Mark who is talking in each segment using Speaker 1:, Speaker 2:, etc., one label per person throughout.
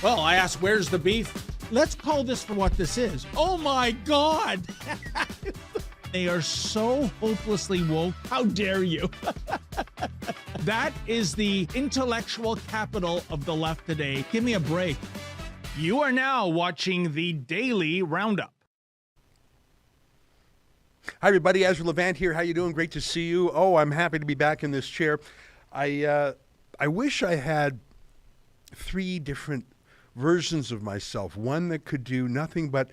Speaker 1: Well, I asked, where's the beef? Let's call this for what this is. Oh my God! They are so hopelessly woke. How dare you? That is the intellectual capital of the left today. Give me a break. You are now watching the Daily Roundup.
Speaker 2: Hi, everybody. Ezra Levant here. How you doing? Great to see you. Oh, I'm happy to be back in this chair. I wish I had 3 different versions of myself. One that could do nothing but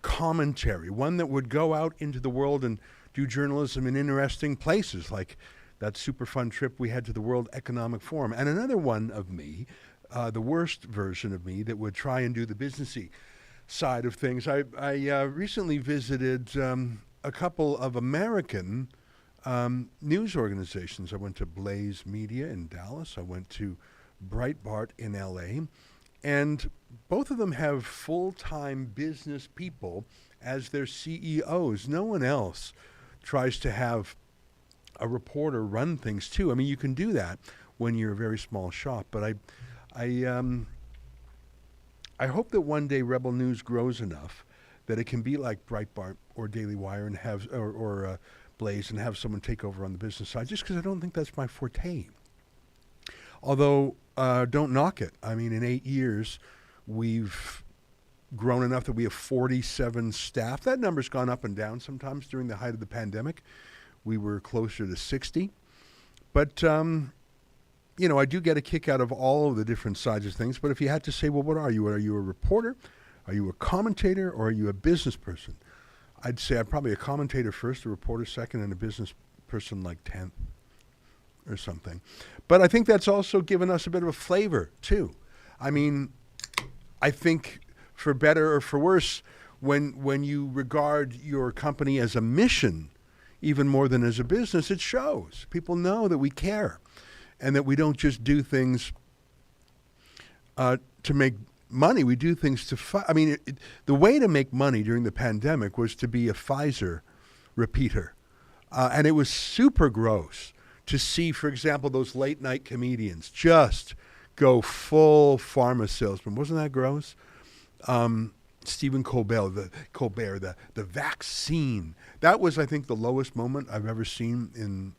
Speaker 2: commentary. One that would go out into the world and do journalism in interesting places, like that super fun trip we had to the World Economic Forum. And another one of me, the worst version of me, that would try and do the businessy side of things. I recently visited a couple of American news organizations. I went to Blaze Media in Dallas. I went to Breitbart in LA. And both of them have full-time business people as their CEOs. No one else tries to have a reporter run things too. I mean, you can do that when you're a very small shop, but I hope that one day Rebel News grows enough that it can be like Breitbart or Daily Wire and have or Blaze and have someone take over on the business side, just because I don't think that's my forte. Although, don't knock it. I mean, in 8 years, we've grown enough that we have 47 staff. That number's gone up and down sometimes. During the height of the pandemic, we were closer to 60. But, I do get a kick out of all of the different sides of things. But if you had to say, well, what are you? Are you a reporter? Are you a commentator? Or are you a business person? I'd say I'm probably a commentator first, a reporter second, and a business person like 10th. Or something. But I think that's also given us a bit of a flavor, too. I mean, I think for better or for worse, when you regard your company as a mission, even more than as a business, it shows. People know that we care and that we don't just do things to make money. We do things to I mean, the way to make money during the pandemic was to be a Pfizer repeater. And it was super gross to see, for example, those late night comedians just go full pharma salesman. Wasn't that gross? Stephen Colbert, the vaccine. That was, I think, the lowest moment I've ever seen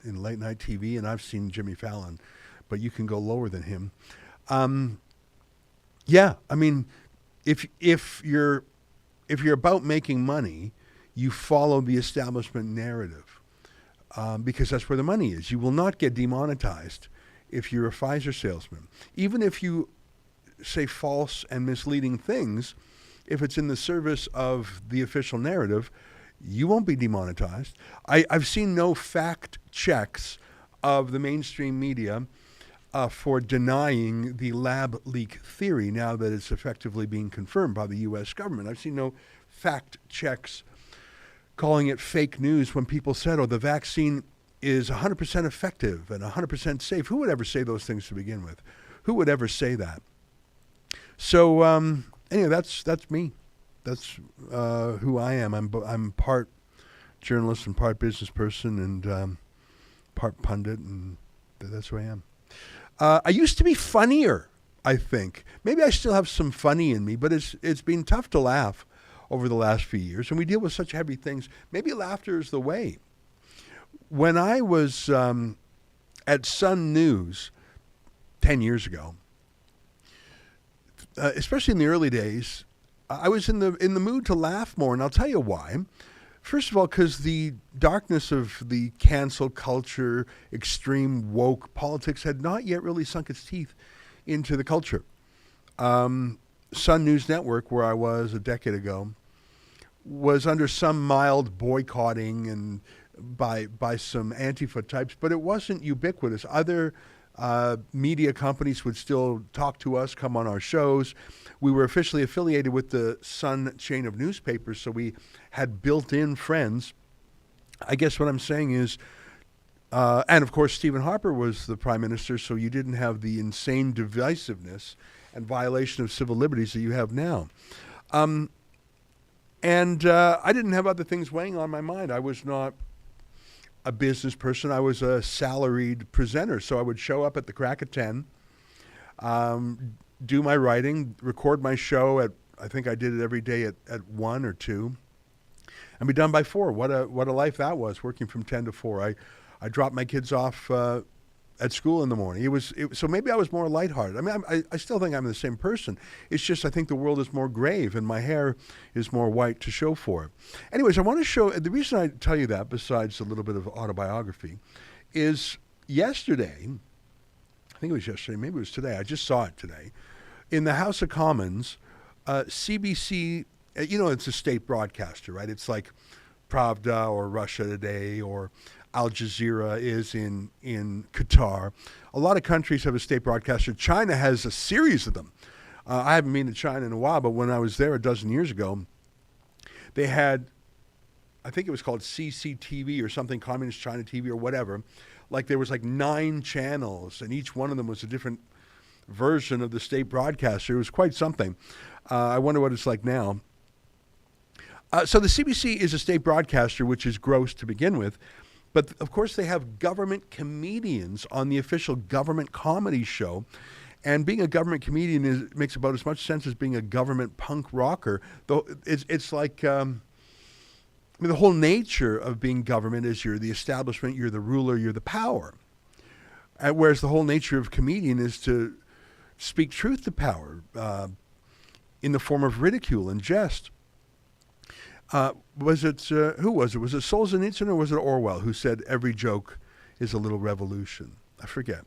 Speaker 2: in late night TV, and I've seen Jimmy Fallon, but you can go lower than him. Yeah, I mean, if you're about making money, you follow the establishment narrative. Because that's where the money is. You will not get demonetized if you're a Pfizer salesman. Even if you say false and misleading things, if it's in the service of the official narrative, you won't be demonetized. I've seen no fact checks of the mainstream media for denying the lab leak theory now that it's effectively being confirmed by the U.S. government. I've seen no fact checks calling it fake news when people said, oh, the vaccine is 100% effective and 100% safe. Who would ever say those things to begin with? Who would ever say that? So anyway, that's me. That's who I am. I'm part journalist and part business person and part pundit, and that's who I am. I used to be funnier, I think. Maybe I still have some funny in me, but it's been tough to laugh over the last few years, and we deal with such heavy things. Maybe laughter is the way. When I was at Sun News 10 years ago, especially in the early days, I was in the mood to laugh more, and I'll tell you why. First of all, because the darkness of the cancel culture, extreme woke politics had not yet really sunk its teeth into the culture. Sun News Network, where I was a decade ago, was under some mild boycotting and by some Antifa types, but it wasn't ubiquitous. Other media companies would still talk to us, come on our shows. We were officially affiliated with the Sun chain of newspapers, so we had built-in friends. I guess what I'm saying is, and of course Stephen Harper was the prime minister, so you didn't have the insane divisiveness and violation of civil liberties that you have now. And I didn't have other things weighing on my mind. I was not a business person. I was a salaried presenter, so I would show up at the crack of 10, do my writing, record my show I think I did it every day at 1 or 2, and be done by 4. What a life that was, working from 10 to 4. I dropped my kids off at school in the morning. So maybe I was more lighthearted. I mean, I still think I'm the same person. It's just I think the world is more grave and my hair is more white to show for it. Anyways, I want to show, the reason I tell you that, besides a little bit of autobiography, is yesterday, I think it was yesterday, maybe it was today, I just saw it today, in the House of Commons, CBC, it's a state broadcaster, right? It's like Pravda or Russia Today or Al Jazeera is in Qatar. A lot of countries have a state broadcaster. China has a series of them. I haven't been to China in a while, but when I was there a dozen years ago, they had, I think it was called CCTV or something, Communist China TV or whatever. Like there was like 9 channels, and each one of them was a different version of the state broadcaster. It was quite something. I wonder what it's like now. So the CBC is a state broadcaster, which is gross to begin with. But, of course, they have government comedians on the official government comedy show. And being a government comedian makes about as much sense as being a government punk rocker. Though it's like the whole nature of being government is you're the establishment, you're the ruler, you're the power. Whereas the whole nature of comedian is to speak truth to power in the form of ridicule and jest. Who was it? Was it Solzhenitsyn or was it Orwell who said every joke is a little revolution? I forget.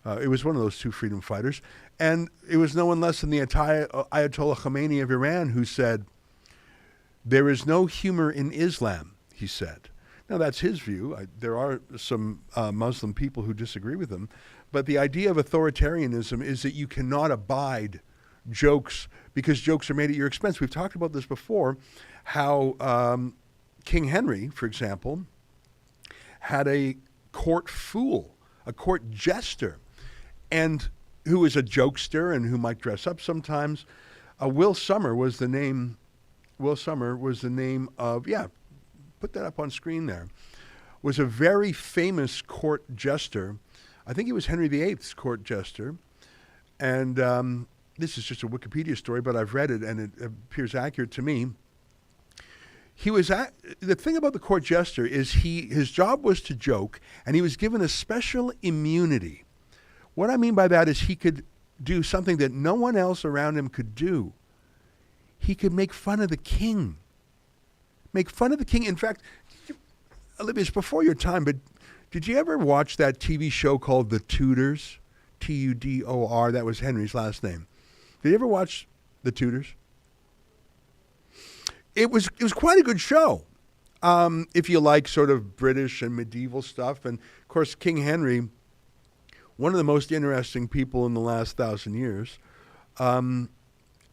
Speaker 2: It was one of those two freedom fighters. And it was no one less than the Ayatollah Khomeini of Iran who said, there is no humor in Islam, he said. Now, that's his view. There are some Muslim people who disagree with him. But the idea of authoritarianism is that you cannot abide jokes because jokes are made at your expense. We've talked about this before, how King Henry, for example, had a court fool, a court jester, and who was a jokester and who might dress up sometimes. Will Sommer was the name. Will Sommer was the name of, put that up on screen there, was a very famous court jester. I think he was Henry VIII's court jester. And this is just a Wikipedia story, but I've read it and it appears accurate to me. The thing about the court jester is his job was to joke, and he was given a special immunity. What I mean by that is he could do something that no one else around him could do. He could make fun of the king. Make fun of the king. In fact, Olivia, it's before your time, but did you ever watch that TV show called The Tudors? Tudor. That was Henry's last name. Did you ever watch The Tudors? It was quite a good show, if you like sort of British and medieval stuff. And, of course, King Henry, one of the most interesting people in the last 1,000 years. And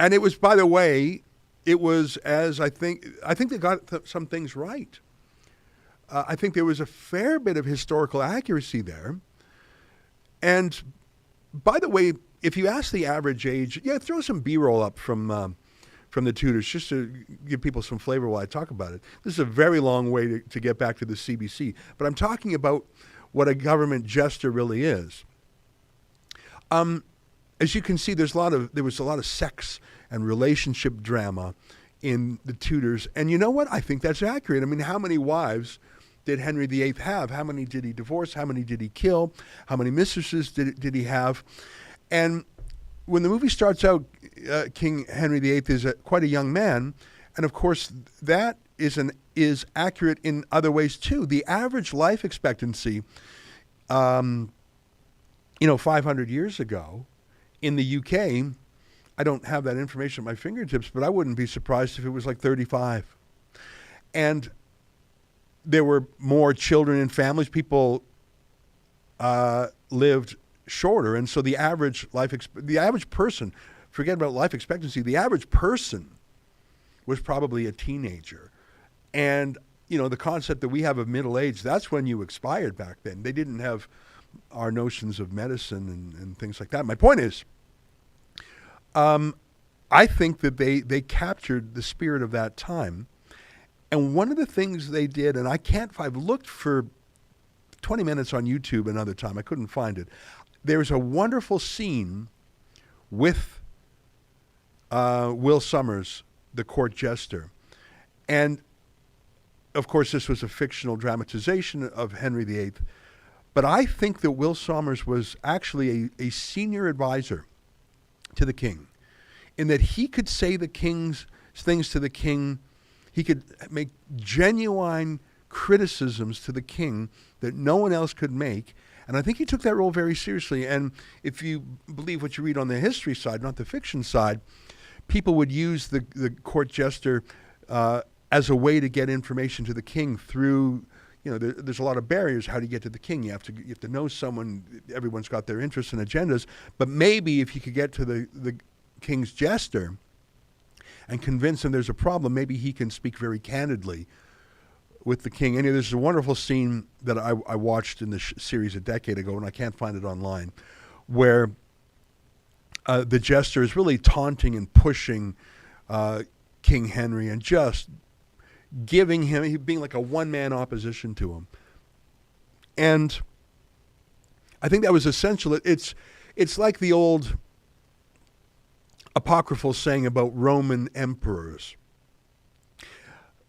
Speaker 2: it was, by the way, it was as I think they got some things right. I think there was a fair bit of historical accuracy there. And, by the way, if you ask the average age, throw some B-roll up from the Tudors, just to give people some flavor while I talk about it. This is a very long way to get back to the CBC, but I'm talking about what a government jester really is. As you can see, there was a lot of sex and relationship drama in the Tudors, and you know what? I think that's accurate. I mean, how many wives did Henry VIII have? How many did he divorce? How many did he kill? How many mistresses did he have? And when the movie starts out, King Henry VIII is quite a young man, and of course that is accurate in other ways too. The average life expectancy, 500 years ago, in the UK, I don't have that information at my fingertips, but I wouldn't be surprised if it was like 35. And there were more children in families. People lived shorter, and so the average person, forget about life expectancy, the average person was probably a teenager. And, the concept that we have of middle age, that's when you expired back then. They didn't have our notions of medicine and things like that. My point is, I think that they captured the spirit of that time. And one of the things they did, and I've looked for 20 minutes on YouTube another time, I couldn't find it. There's a wonderful scene with Will Summers, the court jester. And, of course, this was a fictional dramatization of Henry VIII. But I think that Will Summers was actually a senior advisor to the king, in that he could say the king's things to the king. He could make genuine criticisms to the king that no one else could make. And I think he took that role very seriously. And if you believe what you read on the history side, not the fiction side, people would use the court jester as a way to get information to the king through, there's a lot of barriers. How do you get to the king? You have to know someone. Everyone's got their interests and agendas. But maybe if you could get to the king's jester and convince him there's a problem, maybe he can speak very candidly with the king. And there's a wonderful scene that I watched in the series a decade ago, and I can't find it online, where the jester is really taunting and pushing King Henry and just giving him, being like a one-man opposition to him. And I think that was essential. It's like the old apocryphal saying about Roman emperors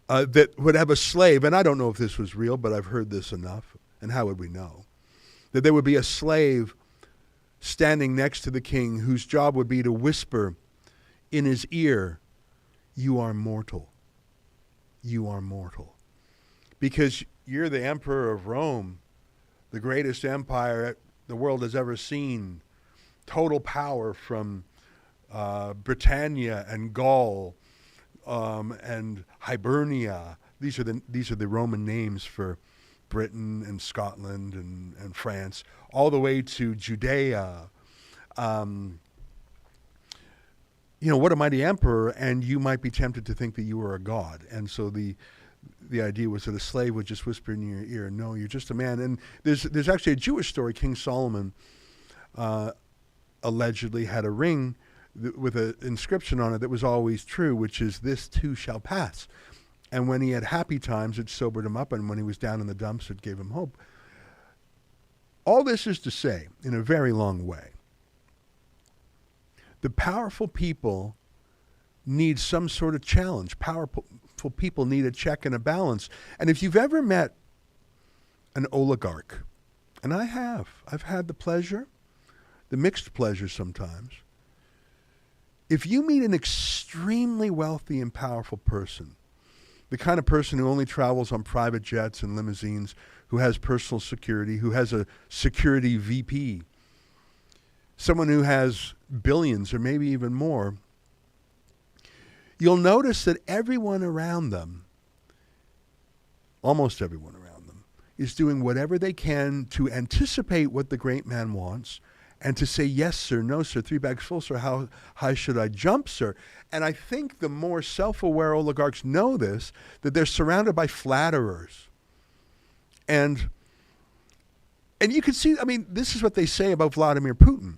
Speaker 2: that would have a slave, and I don't know if this was real, but I've heard this enough, and how would we know? That there would be a slave standing next to the king whose job would be to whisper in his ear, "You are mortal. You are mortal." Because you're the emperor of Rome, the greatest empire the world has ever seen, total power from Britannia and Gaul and Hibernia. These are the Roman names for Britain and Scotland and France, all the way to Judea. What a mighty emperor, and you might be tempted to think that you were a god. And so the idea was that a slave would just whisper in your ear, "No, you're just a man." And there's actually a Jewish story. King Solomon allegedly had a ring with an inscription on it that was always true, which is, "This too shall pass." And when he had happy times, it sobered him up, and when he was down in the dumps, it gave him hope. All this is to say, in a very long way, the powerful people need some sort of challenge. Powerful people need a check and a balance. And if you've ever met an oligarch, and I've had the pleasure, the mixed pleasure sometimes. If you meet an extremely wealthy and powerful person, the kind of person who only travels on private jets and limousines, who has personal security, who has a security VP, someone who has billions or maybe even more, you'll notice that everyone around them, almost everyone around them, is doing whatever they can to anticipate what the great man wants and to say, "Yes, sir, no, sir, 3 bags full, sir, how high should I jump, sir?" And I think the more self-aware oligarchs know this, that they're surrounded by flatterers. And you can see, this is what they say about Vladimir Putin.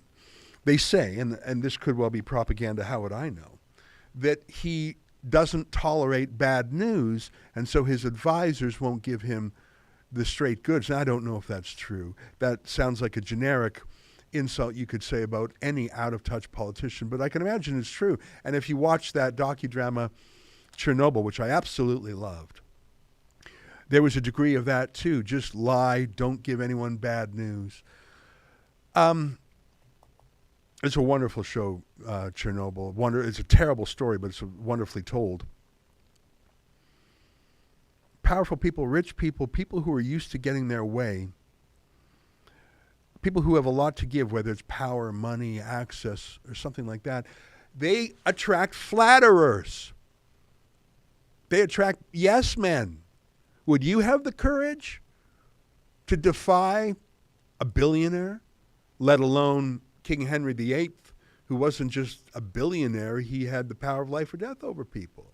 Speaker 2: They say, and this could well be propaganda, how would I know, that he doesn't tolerate bad news, and so his advisors won't give him the straight goods. Now, I don't know if that's true. That sounds like a generic insult you could say about any out-of-touch politician, but I can imagine it's true. And if you watch that docudrama Chernobyl, which I absolutely loved, there was a degree of that too. Just lie, don't give anyone bad news. It's a wonderful show, Chernobyl. It's a terrible story, but it's wonderfully told. Powerful people, rich people, people who are used to getting their way, people who have a lot to give, whether it's power, money, access, or something like that, they attract flatterers. They attract yes men. Would you have the courage to defy a billionaire, let alone King Henry VIII, who wasn't just a billionaire, he had the power of life or death over people?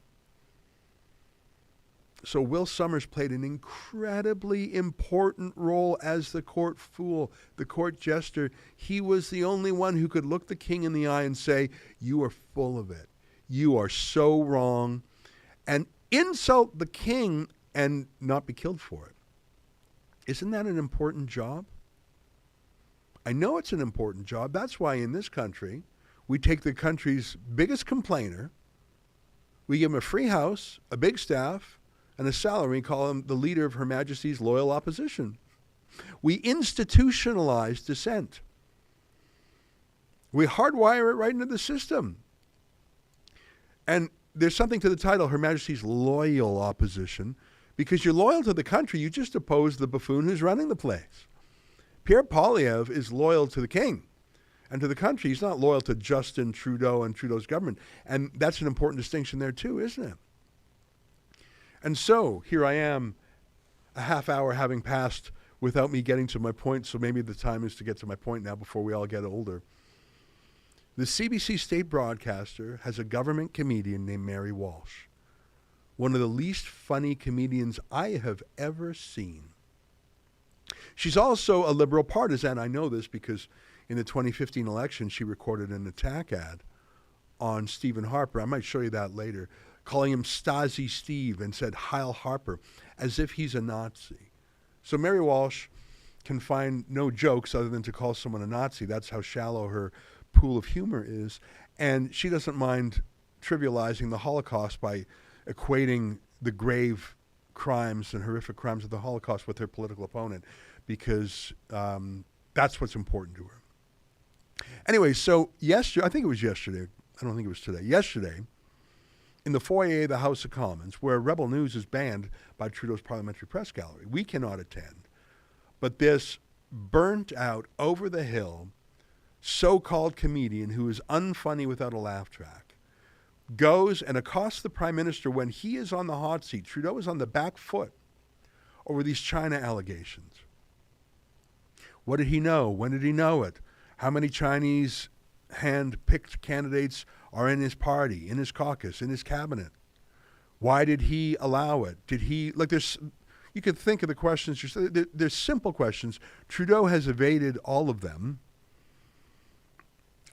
Speaker 2: So Will Summers played an incredibly important role as the court fool, the court jester. He was the only one who could look the king in the eye and say, "You are full of it. You are so wrong," and insult the king and not be killed for it. Isn't that an important job? I know it's an important job. That's why in this country, we take the country's biggest complainer, we give him a free house, a big staff, and a salary, and call him the leader of Her Majesty's loyal opposition. We institutionalize dissent. We hardwire it right into the system. And there's something to the title, Her Majesty's loyal opposition, because you're loyal to the country, you just oppose the buffoon who's running the place. Pierre Poilievre is loyal to the king and to the country. He's not loyal to Justin Trudeau and Trudeau's government. And that's an important distinction there too, isn't it? And so here I am, a half hour having passed without me getting to my point, so maybe the time is to get to my point now before we all get older. The CBC state broadcaster has a government comedian named Mary Walsh, one of the least funny comedians I have ever seen. She's also a Liberal partisan. I know this because in the 2015 election, she recorded an attack ad on Stephen Harper. I might show you that later, calling him Stasi Steve, and said Heil Harper, as if he's a Nazi. So Mary Walsh can find no jokes other than to call someone a Nazi. That's how shallow her pool of humor is. And she doesn't mind trivializing the Holocaust by equating the grave crimes and horrific crimes of the Holocaust with her political opponent, because that's what's important to her. Anyway, so yesterday, I think it was yesterday, I don't think it was today, yesterday, in the foyer of the House of Commons, where Rebel News is banned by Trudeau's Parliamentary Press Gallery, we cannot attend. But this burnt out, over the hill, so-called comedian who is unfunny without a laugh track goes and accosts the Prime Minister when he is on the hot seat. Trudeau is on the back foot over these China allegations. What did he know? When did he know it? How many Chinese hand-picked candidates are in his party, in his caucus, in his cabinet? Why did he allow it? Did he, like, you could think of the questions, there's simple questions. Trudeau has evaded all of them.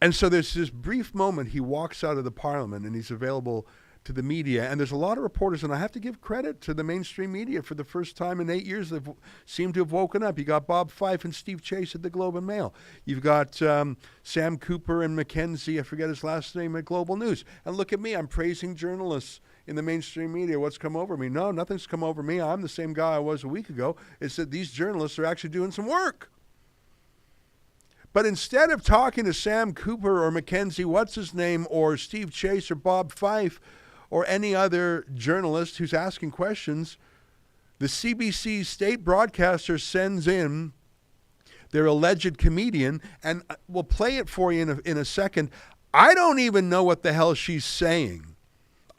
Speaker 2: And so there's this brief moment he walks out of the Parliament and he's available to the media. And there's a lot of reporters, and I have to give credit to the mainstream media. For the first time in 8 years, they've seemed to have woken up. You got Bob Fife and Steve Chase at the Globe and Mail. You've got Sam Cooper and Mackenzie, I forget his last name, at Global News. And look at me, I'm praising journalists in the mainstream media. What's come over me? No, nothing's come over me. I'm the same guy I was a week ago. It's that these journalists are actually doing some work. But instead of talking to Sam Cooper or Mackenzie, what's his name, or Steve Chase or Bob Fife or any other journalist who's asking questions, the CBC state broadcaster sends in their alleged comedian, and we'll play it for you in a second. I don't even know what the hell she's saying.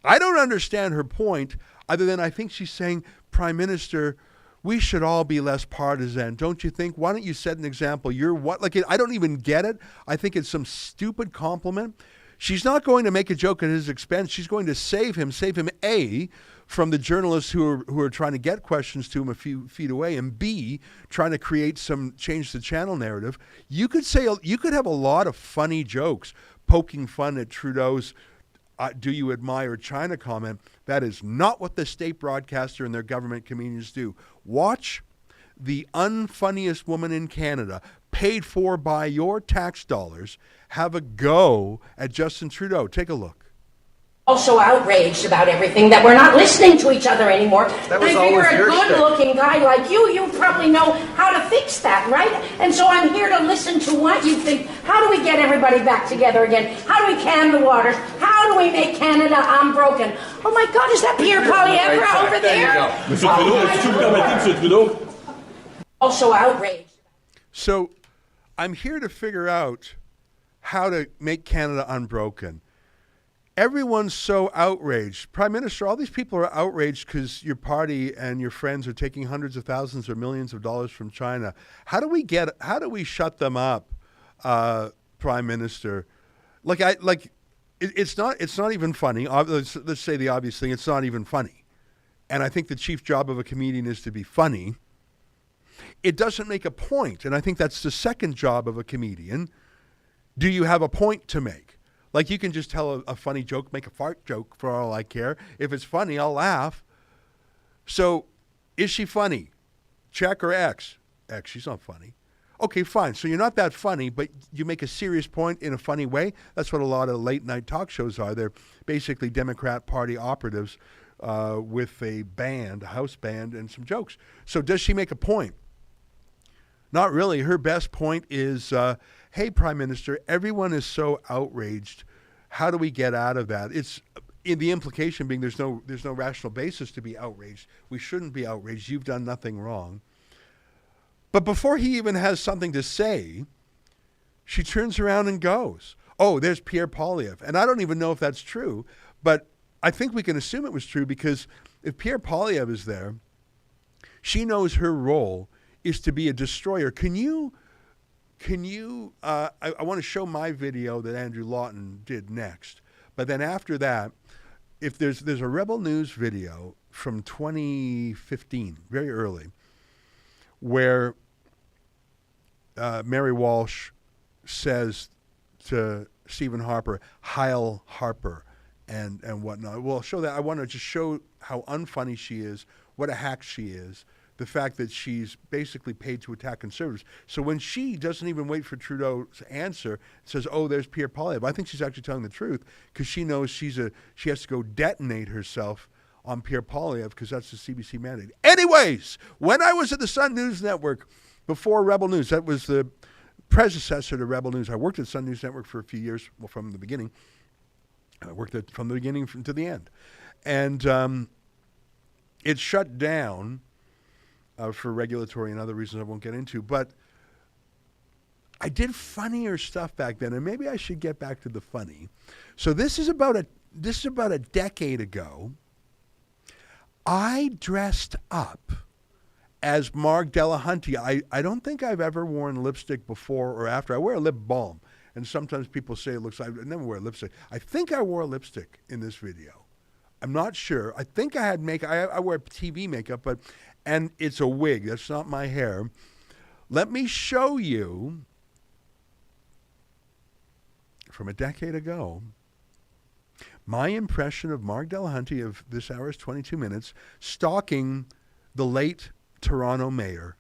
Speaker 2: I don't understand her point, other than I think she's saying, Prime Minister, we should all be less partisan, don't you think? Why don't you set an example? You're what? Like, I don't even get it. I think it's some stupid compliment. She's not going to make a joke at his expense. She's going to save him, A, from the journalists who are trying to get questions to him a few feet away, and B, trying to create some change the channel narrative. You could have a lot of funny jokes poking fun at Trudeau's do you admire China comment. That is not what the state broadcaster and their government comedians do. Watch the unfunniest woman in Canada, paid for by your tax dollars, have a go at Justin Trudeau. Take a look.
Speaker 3: Also outraged about everything, that we're not listening to each other anymore.
Speaker 4: That was
Speaker 3: and if you're a
Speaker 4: always
Speaker 3: good-looking guy like you probably know how to fix that, right? And so I'm here to listen to what you think. How do we get everybody back together again? How do we calm the waters? How do we make Canada unbroken? Oh my God, is that Pierre Poilievre over there?
Speaker 5: Monsieur Trudeau, est-ce que vous permettez, Monsieur Trudeau?
Speaker 3: Also outraged.
Speaker 2: So I'm here to figure out how to make Canada unbroken. Everyone's so outraged. Prime Minister, all these people are outraged because your party and your friends are taking hundreds of thousands or millions of dollars from China. How do we shut them up, Prime Minister? It's not even funny. Let's say the obvious thing. It's not even funny. And I think the chief job of a comedian is to be funny. It doesn't make a point. And I think that's the second job of a comedian. Do you have a point to make? Like, you can just tell a funny joke, make a fart joke for all I care. If it's funny, I'll laugh. So, is she funny? Check or X? X, she's not funny. Okay, fine. So you're not that funny, but you make a serious point in a funny way. That's what a lot of late night talk shows are. They're basically Democrat Party operatives with a band, a house band, and some jokes. So does she make a point? Not really. Her best point is, hey, Prime Minister, everyone is so outraged. How do we get out of that? It's in the implication being there's no rational basis to be outraged. We shouldn't be outraged. You've done nothing wrong. But before he even has something to say, she turns around and goes, oh, there's Pierre Poilievre. And I don't even know if that's true, but I think we can assume it was true because if Pierre Poilievre is there, she knows her role is to be a destroyer. I want to show my video that Andrew Lawton did next. But then after that, if there's a Rebel News video from 2015, very early, where Mary Walsh says to Stephen Harper, Heil Harper, and whatnot. Well, show that. I want to just show how unfunny she is, what a hack she is, the fact that she's basically paid to attack conservatives. So when she doesn't even wait for Trudeau's answer, says, oh, there's Pierre Poilievre, I think she's actually telling the truth because she knows she has to go detonate herself on Pierre Poilievre because that's the CBC mandate. Anyways, when I was at the Sun News Network before Rebel News, that was the predecessor to Rebel News. I worked at Sun News Network for a few years, well, from the beginning. I worked from the beginning to the end. And it shut down for regulatory and other reasons I won't get into. But I did funnier stuff back then, and maybe I should get back to the funny. So this is about a decade ago. I dressed up as Mark Delahunty. I don't think I've ever worn lipstick before or after. I wear a lip balm, and sometimes people say it looks like I never wear lipstick. I think I wore lipstick in this video. I'm not sure. I think I had makeup. I wear TV makeup, and it's a wig. That's not my hair. Let me show you from a decade ago my impression of Mark Delahunty of this hour's 22 minutes stalking the late Toronto mayor,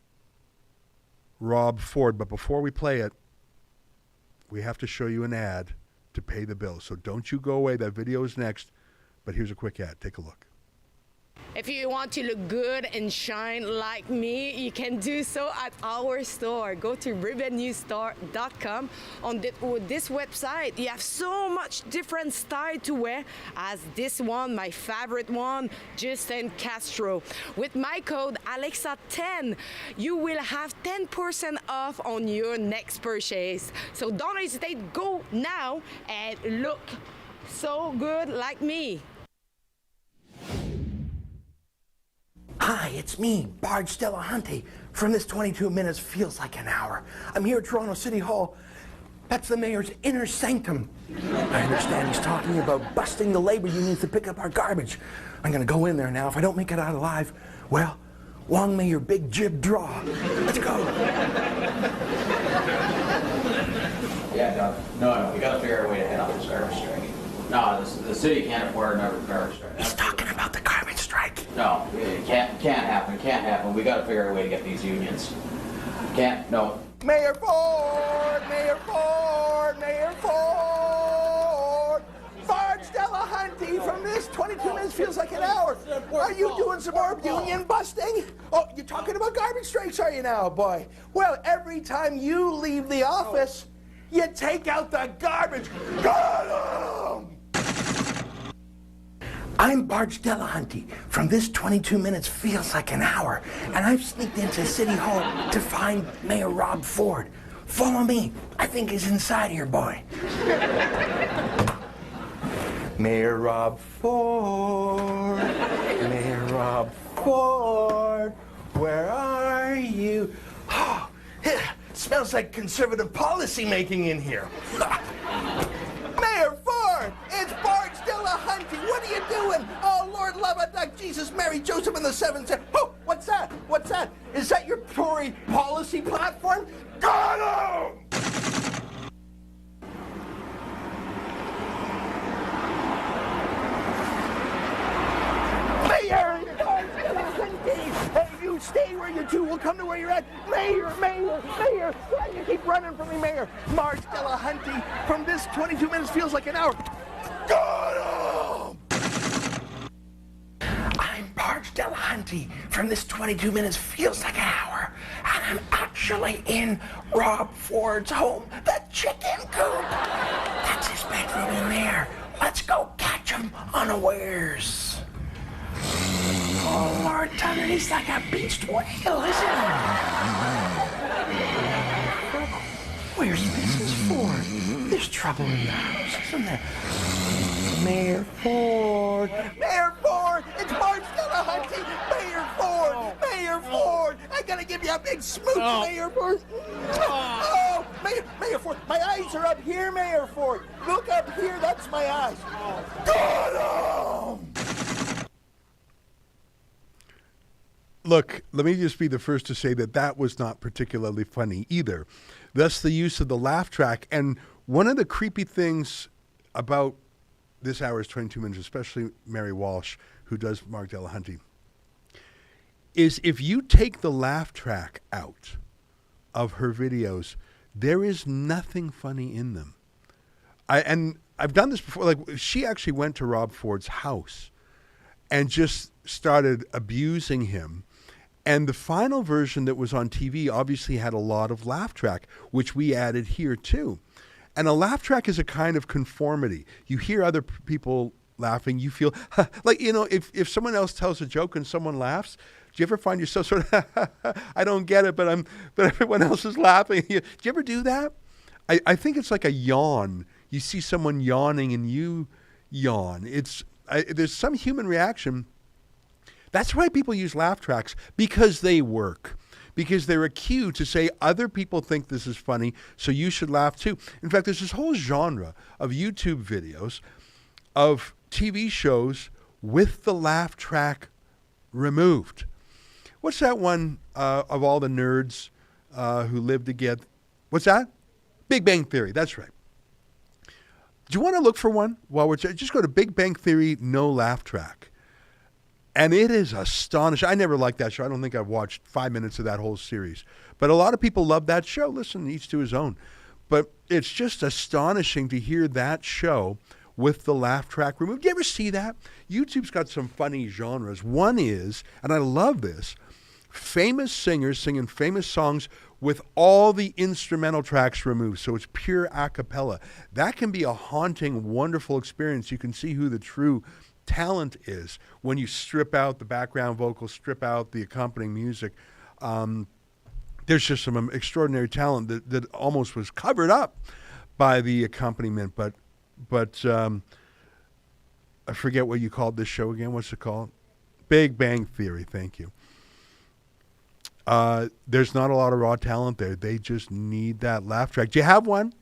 Speaker 2: Rob Ford. But before we play it, we have to show you an ad to pay the bill. So don't you go away. That video is next. But here's a quick ad. Take a look.
Speaker 4: If you want to look good and shine like me, you can do so at our store. Go to ribbonnewsstore.com. On this website, you have so much different style to wear, as this one, my favorite one, Justin Castro. With my code Alexa10, you will have 10% off on your next purchase. So don't hesitate, go now and look so good like me.
Speaker 6: Hi, it's me, Barge Delahunty. From this 22 minutes feels like an hour. I'm here at Toronto City Hall. That's the mayor's inner sanctum. I understand he's talking about busting the labor unions to pick up our garbage. I'm gonna go in there now. If I don't make it out alive, well, long may your big jib draw. Let's go.
Speaker 7: Yeah, Doug. No, we gotta figure out a way to head off this garbage strike. No, the city can't afford another garbage strike.
Speaker 6: He's talking about the garbage strike.
Speaker 7: No, it can't happen. It can't happen. We gotta figure out a way to get these unions. No.
Speaker 6: Mayor Ford! Mayor Ford! Mayor Ford! Barge Delahunty from this 22 minutes feels like an hour. Are you doing some more union busting? Oh, you're talking about garbage strikes, are you now, boy? Well, every time you leave the office, you take out the garbage. Got him! I'm Barge Delahunty. From this 22 minutes feels like an hour, and I've sneaked into City Hall to find Mayor Rob Ford. Follow me. I think he's inside here, boy. Mayor Rob Ford. Mayor Rob Ford. Where are you? Oh, it smells like conservative policy making in here. Mayor Ford, it's Barge Delahunty. What are you doing? Oh, Lord, love a duck, Jesus, Mary, Joseph, and the seventh. Oh, what's that? What's that? Is that your Tory policy platform? Got him! Mayor Barge Delahunty, hey, you You stay where you're to. We'll come to where you're at. Mayor, Mayor, Mayor. Why do you keep running from me, Mayor? Marge Delahunty. From this 22 minutes feels like an hour. Got him! I'm Marge Delahunty. From this 22 minutes feels like an hour. And I'm actually in Rob Ford's home. The chicken coop. That's his bedroom in there. Let's go catch him unawares. Oh, Lord Tucker, he's like a beached whale, isn't he? Where's Mrs. Ford? There's trouble in the house, isn't there? Mayor Ford! Mayor Ford! It's Marge Delahunty! Mayor Ford! Mayor Ford! I gotta give you a big smooch, Mayor Ford! Oh, Mayor Ford! My eyes are up here, Mayor Ford! Look up here, that's my eyes! Got him!
Speaker 2: Look, let me just be the first to say that that was not particularly funny either. Thus the use of the laugh track. And one of the creepy things about this hour's 22 minutes, especially Mary Walsh, who does Mark Delahunty, is if you take the laugh track out of her videos, there is nothing funny in them. I've done this before. Like, she actually went to Rob Ford's house and just started abusing him. And the final version that was on TV obviously had a lot of laugh track, which we added here too. And a laugh track is a kind of conformity. You hear other people laughing, you feel like, you know, if someone else tells a joke and someone laughs, do you ever find yourself sort of, I don't get it, but everyone else is laughing. Do you ever do that? I think it's like a yawn. You see someone yawning and you yawn. There's some human reaction. That's why people use laugh tracks, because they work, because they're a cue to say other people think this is funny, so you should laugh too. In fact, there's this whole genre of YouTube videos of TV shows with the laugh track removed. What's that one of all the nerds who live together? What's that? Big Bang Theory. That's right. Do you want to look for one? While we're just go to Big Bang Theory, no laugh track. And it is astonishing. I never liked that show. I don't think I've watched 5 minutes of that whole series. But a lot of people love that show. Listen, each to his own. But it's just astonishing to hear that show with the laugh track removed. Do you ever see that? YouTube's got some funny genres. One is, and I love this, famous singers singing famous songs with all the instrumental tracks removed. So it's pure a cappella. That can be a haunting, wonderful experience. You can see who the true talent is when you strip out the background vocals, strip out the accompanying music. There's just some extraordinary talent that almost was covered up by the accompaniment. But I forget what you called this show again. What's it called? Big Bang Theory. Thank you. There's not a lot of raw talent there. They just need that laugh track. Do you have one?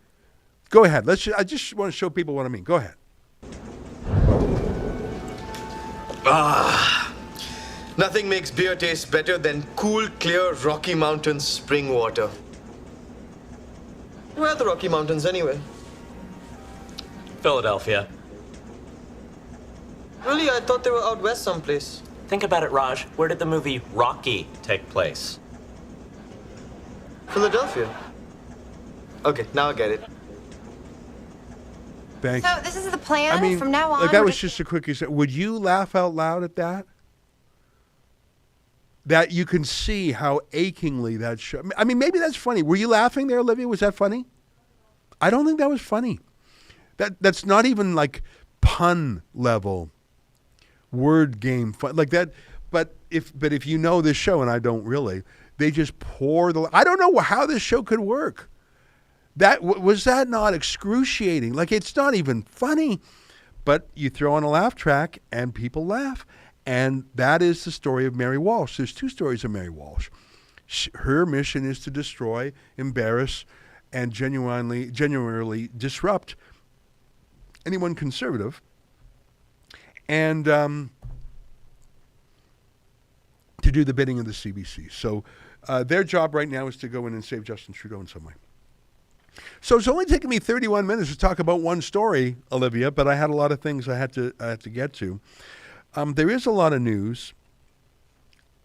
Speaker 2: Go ahead. I just want to show people what I mean. Go ahead.
Speaker 8: Nothing makes beer taste better than cool, clear Rocky Mountains spring water. Where are the Rocky Mountains anyway?
Speaker 9: Philadelphia.
Speaker 8: Really? I thought they were out west someplace.
Speaker 9: Think about it, Raj. Where did the movie Rocky take place?
Speaker 8: Philadelphia. Okay, now I get it.
Speaker 2: Thanks.
Speaker 10: So this is the plan
Speaker 2: I mean,
Speaker 10: from now on?
Speaker 2: Like, that was just a quick example. Would you laugh out loud at that? That you can see how achingly that show. I mean, maybe that's funny. Were you laughing there, Olivia? Was that funny? I don't think that was funny. That's not even like pun level word game fun like that. But if you know this show, and I don't really, they just pour I don't know how this show could work. Was that not excruciating? Like, it's not even funny, but you throw on a laugh track and people laugh. And that is the story of Mary Walsh. There's two stories of Mary Walsh. Her mission is to destroy, embarrass, and genuinely disrupt anyone conservative. And to do the bidding of the CBC. So their job right now is to go in and save Justin Trudeau in some way. So it's only taken me 31 minutes to talk about one story, Olivia, but I had a lot of things I had to get to. There is a lot of news.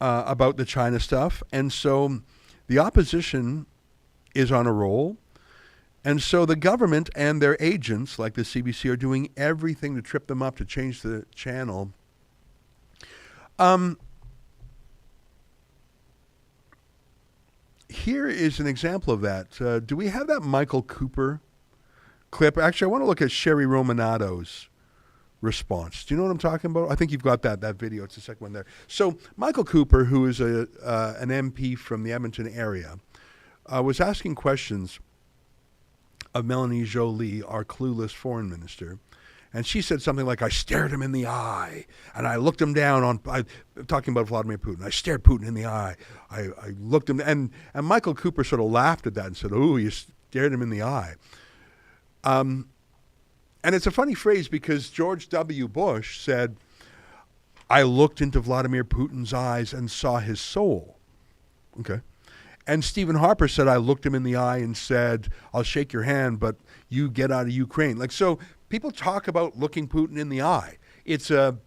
Speaker 2: about the China stuff. And so the opposition is on a roll. And so the government and their agents, like the CBC, are doing everything to trip them up, to change the channel. Here is an example of that. Do we have that Michael Cooper clip? Actually, I want to look at Sherry Romanato's response. Do you know what I'm talking about? I think you've got that video. It's the second one there. So Michael Cooper, who is an MP from the Edmonton area, was asking questions of Melanie Joly, our clueless foreign minister. And she said something like, I stared him in the eye, and I looked him down on, talking about Vladimir Putin. I stared Putin in the eye. I looked him, and Michael Cooper sort of laughed at that and said, oh, you stared him in the eye. And it's a funny phrase because George W. Bush said, I looked into Vladimir Putin's eyes and saw his soul. Okay. And Stephen Harper said, I looked him in the eye and said, I'll shake your hand, but you get out of Ukraine. Like, so people talk about looking Putin in the eye. It's a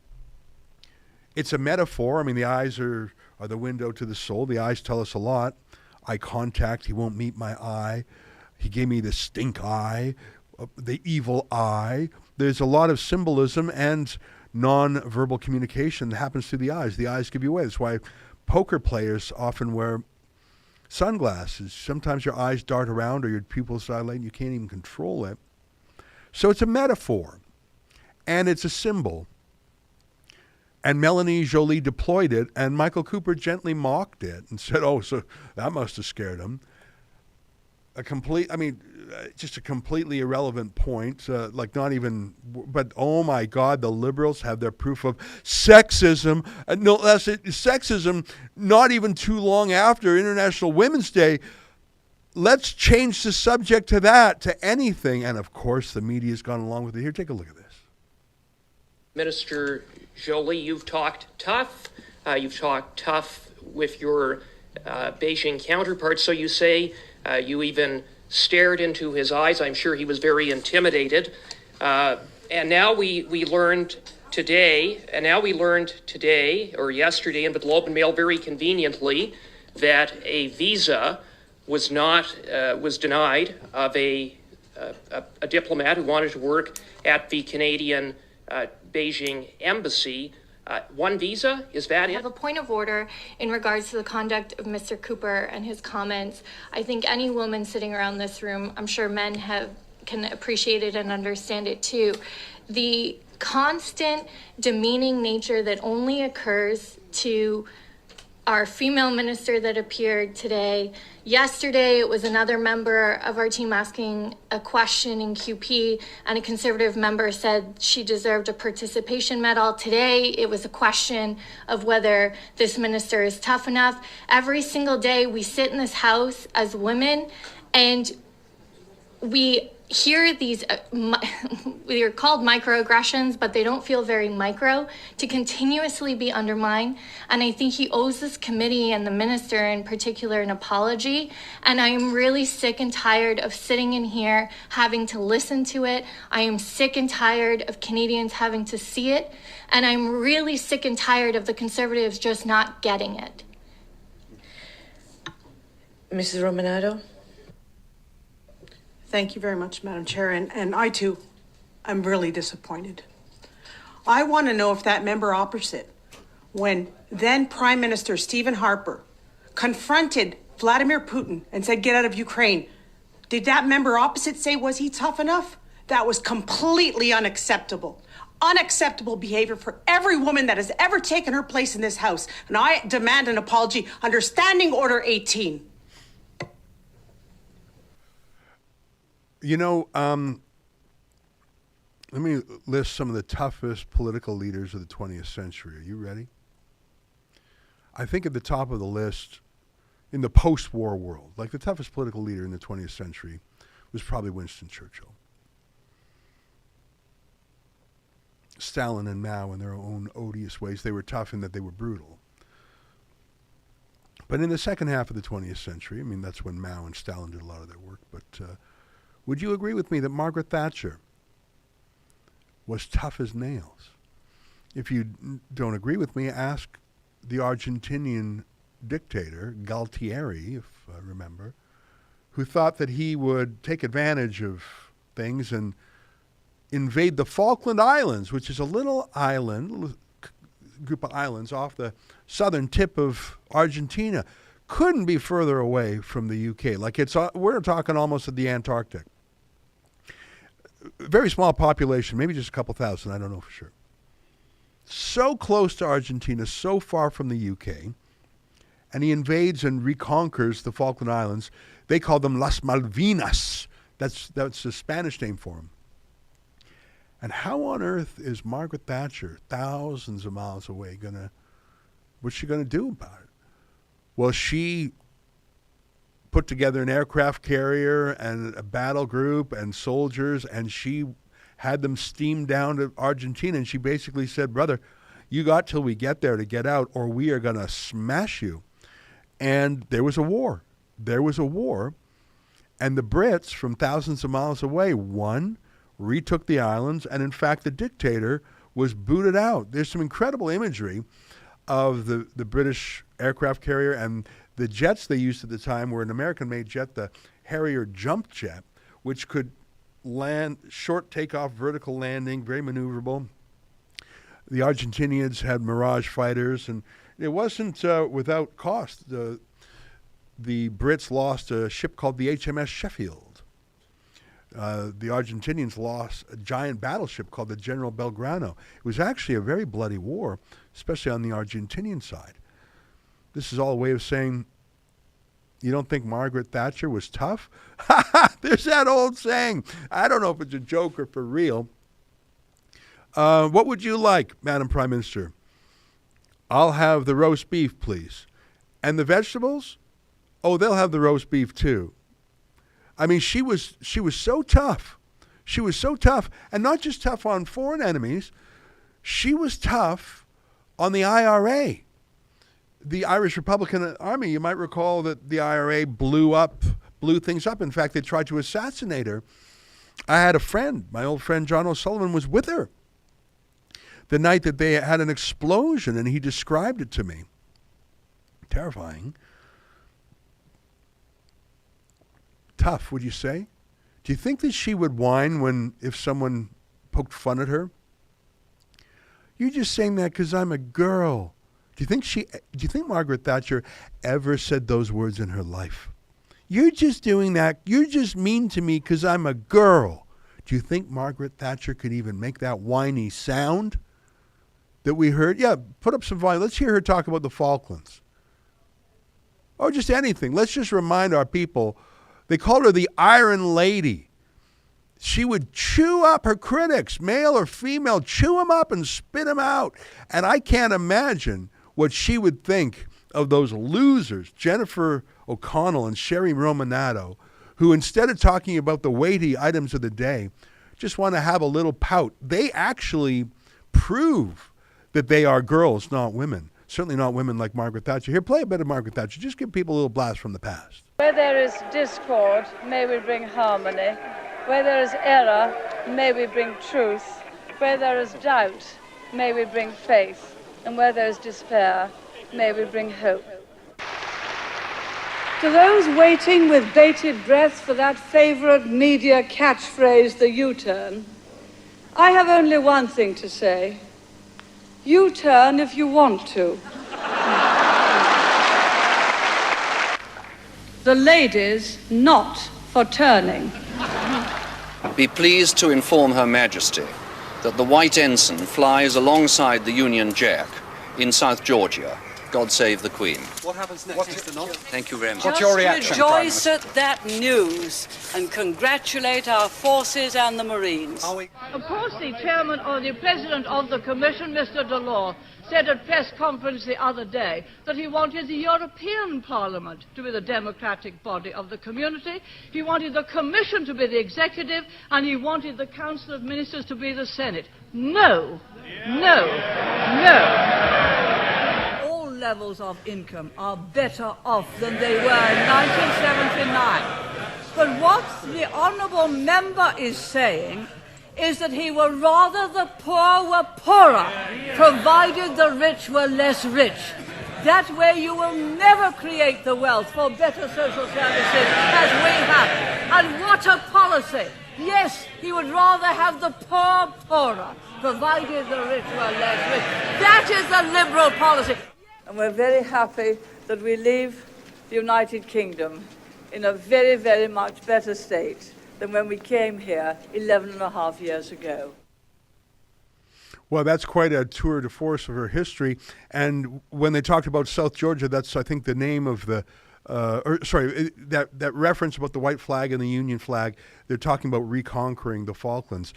Speaker 2: metaphor. I mean, the eyes are the window to the soul. The eyes tell us a lot. Eye contact, he won't meet my eye. He gave me the stink eye, the evil eye. There's a lot of symbolism and non-verbal communication that happens through the eyes. The eyes give you away. That's why poker players often wear sunglasses. Sometimes your eyes dart around or your pupils dilate and you can't even control it. So it's a metaphor and it's a symbol. And Melanie Joly deployed it and Michael Cooper gently mocked it and said, oh, so that must have scared him. Just a completely irrelevant point, like not even, but oh my God, the liberals have their proof of sexism. No, that's it, sexism, not even too long after International Women's Day. Let's change the subject to that, to anything. And of course, the media's gone along with it. Here, take a look at this.
Speaker 10: Minister Joly, you've talked tough. You've talked tough with your Beijing counterparts. So you say you even stared into his eyes. I'm sure he was very intimidated. And now we learned today, or yesterday in the Globe and Mail very conveniently, that a visa was denied of a diplomat who wanted to work at the Canadian Beijing embassy. One visa, is that it?
Speaker 11: I have a point of order in regards to the conduct of Mr. Cooper and his comments. I think any woman sitting around this room, I'm sure men can appreciate it and understand it too. The constant demeaning nature that only occurs to our female minister that appeared today. Yesterday, it was another member of our team asking a question in QP, and a Conservative member said she deserved a participation medal. Today, it was a question of whether this minister is tough enough. Every single day, we sit in this house as women, and we hear these, they're called microaggressions, but they don't feel very micro, to continuously be undermined. And I think he owes this committee and the minister in particular an apology. And I am really sick and tired of sitting in here having to listen to it. I am sick and tired of Canadians having to see it. And I'm really sick and tired of the Conservatives just not getting it.
Speaker 12: Mrs. Romanato?
Speaker 13: Thank you very much, Madam Chair. And I, too, am really disappointed. I want to know if that member opposite, when then Prime Minister Stephen Harper confronted Vladimir Putin and said, get out of Ukraine, did that member opposite say, was he tough enough? That was completely unacceptable. Unacceptable behavior for every woman that has ever taken her place in this House. And I demand an apology under Standing Order 18.
Speaker 2: You know, let me list some of the toughest political leaders of the 20th century. Are you ready? I think at the top of the list in the post-war world, like the toughest political leader in the 20th century was probably Winston Churchill. Stalin and Mao in their own odious ways, they were tough in that they were brutal. But in the second half of the 20th century, I mean, that's when Mao and Stalin did a lot of their work, but would you agree with me that Margaret Thatcher was tough as nails? If you don't agree with me, ask the Argentinian dictator, Galtieri, if I remember, who thought that he would take advantage of things and invade the Falkland Islands, which is a little island, group of islands off the southern tip of Argentina. Couldn't be further away from the UK. Like we're talking almost at the Antarctic. Very small population, maybe just a couple thousand, I don't know for sure. So close to Argentina, so far from the UK, and he invades and reconquers the Falkland Islands. They call them Las Malvinas. That's the Spanish name for them. And how on earth is Margaret Thatcher, thousands of miles away, what's she gonna do about it? Well, she put together an aircraft carrier and a battle group and soldiers, and she had them steam down to Argentina, and she basically said, brother, you got till we get there to get out, or we are going to smash you. And there was a war. And the Brits, from thousands of miles away, retook the islands, and in fact, the dictator was booted out. There's some incredible imagery of the British aircraft carrier, and the jets they used at the time were an American-made jet, the Harrier jump jet, which could land, short takeoff, vertical landing, very maneuverable. The Argentinians had Mirage fighters, and it wasn't without cost. The Brits lost a ship called the HMS Sheffield. The Argentinians lost a giant battleship called the General Belgrano. It was actually a very bloody war, especially on the Argentinian side. This is all a way of saying, you don't think Margaret Thatcher was tough? There's that old saying. I don't know if it's a joke or for real. What would you like, Madam Prime Minister? I'll have the roast beef, please. And the vegetables? Oh, they'll have the roast beef too. I mean, she was so tough. She was so tough, and not just tough on foreign enemies. She was tough on the IRA. The Irish Republican Army, you might recall that the IRA blew things up. In fact, they tried to assassinate her. I had a friend, my old friend John O'Sullivan was with her the night that they had an explosion, and he described it to me. Terrifying. Tough, would you say? Do you think that she would whine if someone poked fun at her? You're just saying that because I'm a girl. Do you think Margaret Thatcher ever said those words in her life? You're just doing that. You're just mean to me because I'm a girl. Do you think Margaret Thatcher could even make that whiny sound that we heard? Yeah, put up some volume. Let's hear her talk about the Falklands. Or just anything. Let's just remind our people. They called her the Iron Lady. She would chew up her critics, male or female, chew them up and spit them out. And I can't imagine what she would think of those losers, Jennifer O'Connell and Sherry Romanato, who instead of talking about the weighty items of the day, just want to have a little pout. They actually prove that they are girls, not women. Certainly not women like Margaret Thatcher. Here, play a bit of Margaret Thatcher. Just give people a little blast from the past.
Speaker 14: Where there is discord, may we bring harmony. Where there is error, may we bring truth. Where there is doubt, may we bring faith. And where there is despair, may we bring hope. To those waiting with bated breath for that favorite media catchphrase, the U-turn, I have only one thing to say. U-turn if you want to. The ladies not for turning.
Speaker 15: Be pleased to inform Her Majesty that the White Ensign flies alongside the Union Jack in South Georgia. God save the Queen.
Speaker 16: What happens next, Mr. Knott?
Speaker 15: Thank you very much.
Speaker 16: What's your reaction,
Speaker 14: Rejoice at that news and congratulate our forces and the Marines. Of course, the chairman or the president of the Commission, Mr. Delors, said at press conference the other day that he wanted the European Parliament to be the democratic body of the community. He wanted the Commission to be the executive, and he wanted the Council of Ministers to be the Senate. No, no, no. All levels of income are better off than they were in 1979. But what the honourable member is saying is that he would rather the poor were poorer, provided the rich were less rich. That way you will never create the wealth for better social services as we have. And what a policy! Yes, he would rather have the poor poorer, provided the rich were less rich. That is the Liberal policy. And we're very happy that we leave the United Kingdom in a very, very much better state than when we came here 11 and a half years ago.
Speaker 2: Well, that's quite a tour de force of her history. And when they talked about South Georgia, that's, I think, the name of the, that reference about the white flag and the Union flag, they're talking about reconquering the Falklands.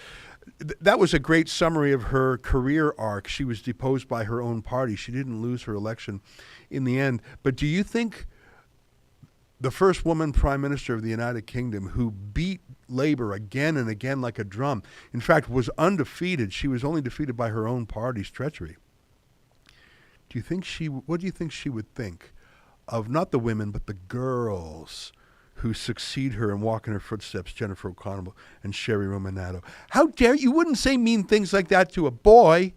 Speaker 2: That was a great summary of her career arc. She was deposed by her own party. She didn't lose her election in the end. But do you think the first woman prime minister of the United Kingdom who beat Labour again and again like a drum, in fact, was undefeated? She was only defeated by her own party's treachery. What do you think she would think of not the women, but the girls who succeed her and walk in her footsteps, Jennifer O'Connell and Sherry Romanato? How dare you? Wouldn't say mean things like that to a boy.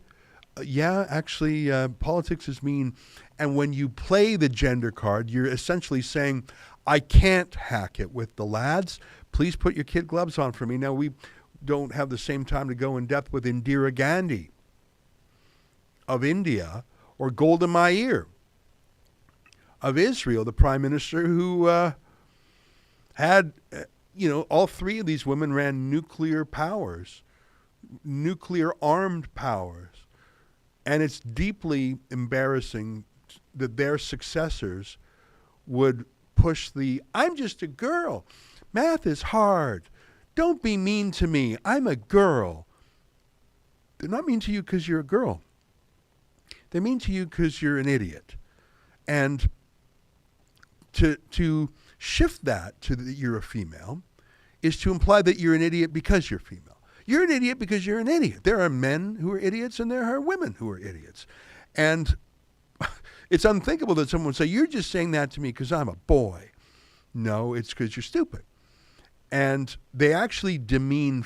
Speaker 2: Yeah, actually, politics is mean. And when you play the gender card, you're essentially saying, I can't hack it with the lads. Please put your kid gloves on for me. Now, we don't have the same time to go in depth with Indira Gandhi of India or Golda Meir of Israel, the prime minister who had, all three of these women ran nuclear powers, nuclear armed powers. And it's deeply embarrassing that their successors would push the, I'm just a girl. Math is hard. Don't be mean to me. I'm a girl. They're not mean to you because you're a girl. They're mean to you because you're an idiot. And to shift that to that you're a female is to imply that you're an idiot because you're female. You're an idiot because you're an idiot. There are men who are idiots and there are women who are idiots. And it's unthinkable that someone would say, you're just saying that to me because I'm a boy. No, it's because you're stupid. And they actually demean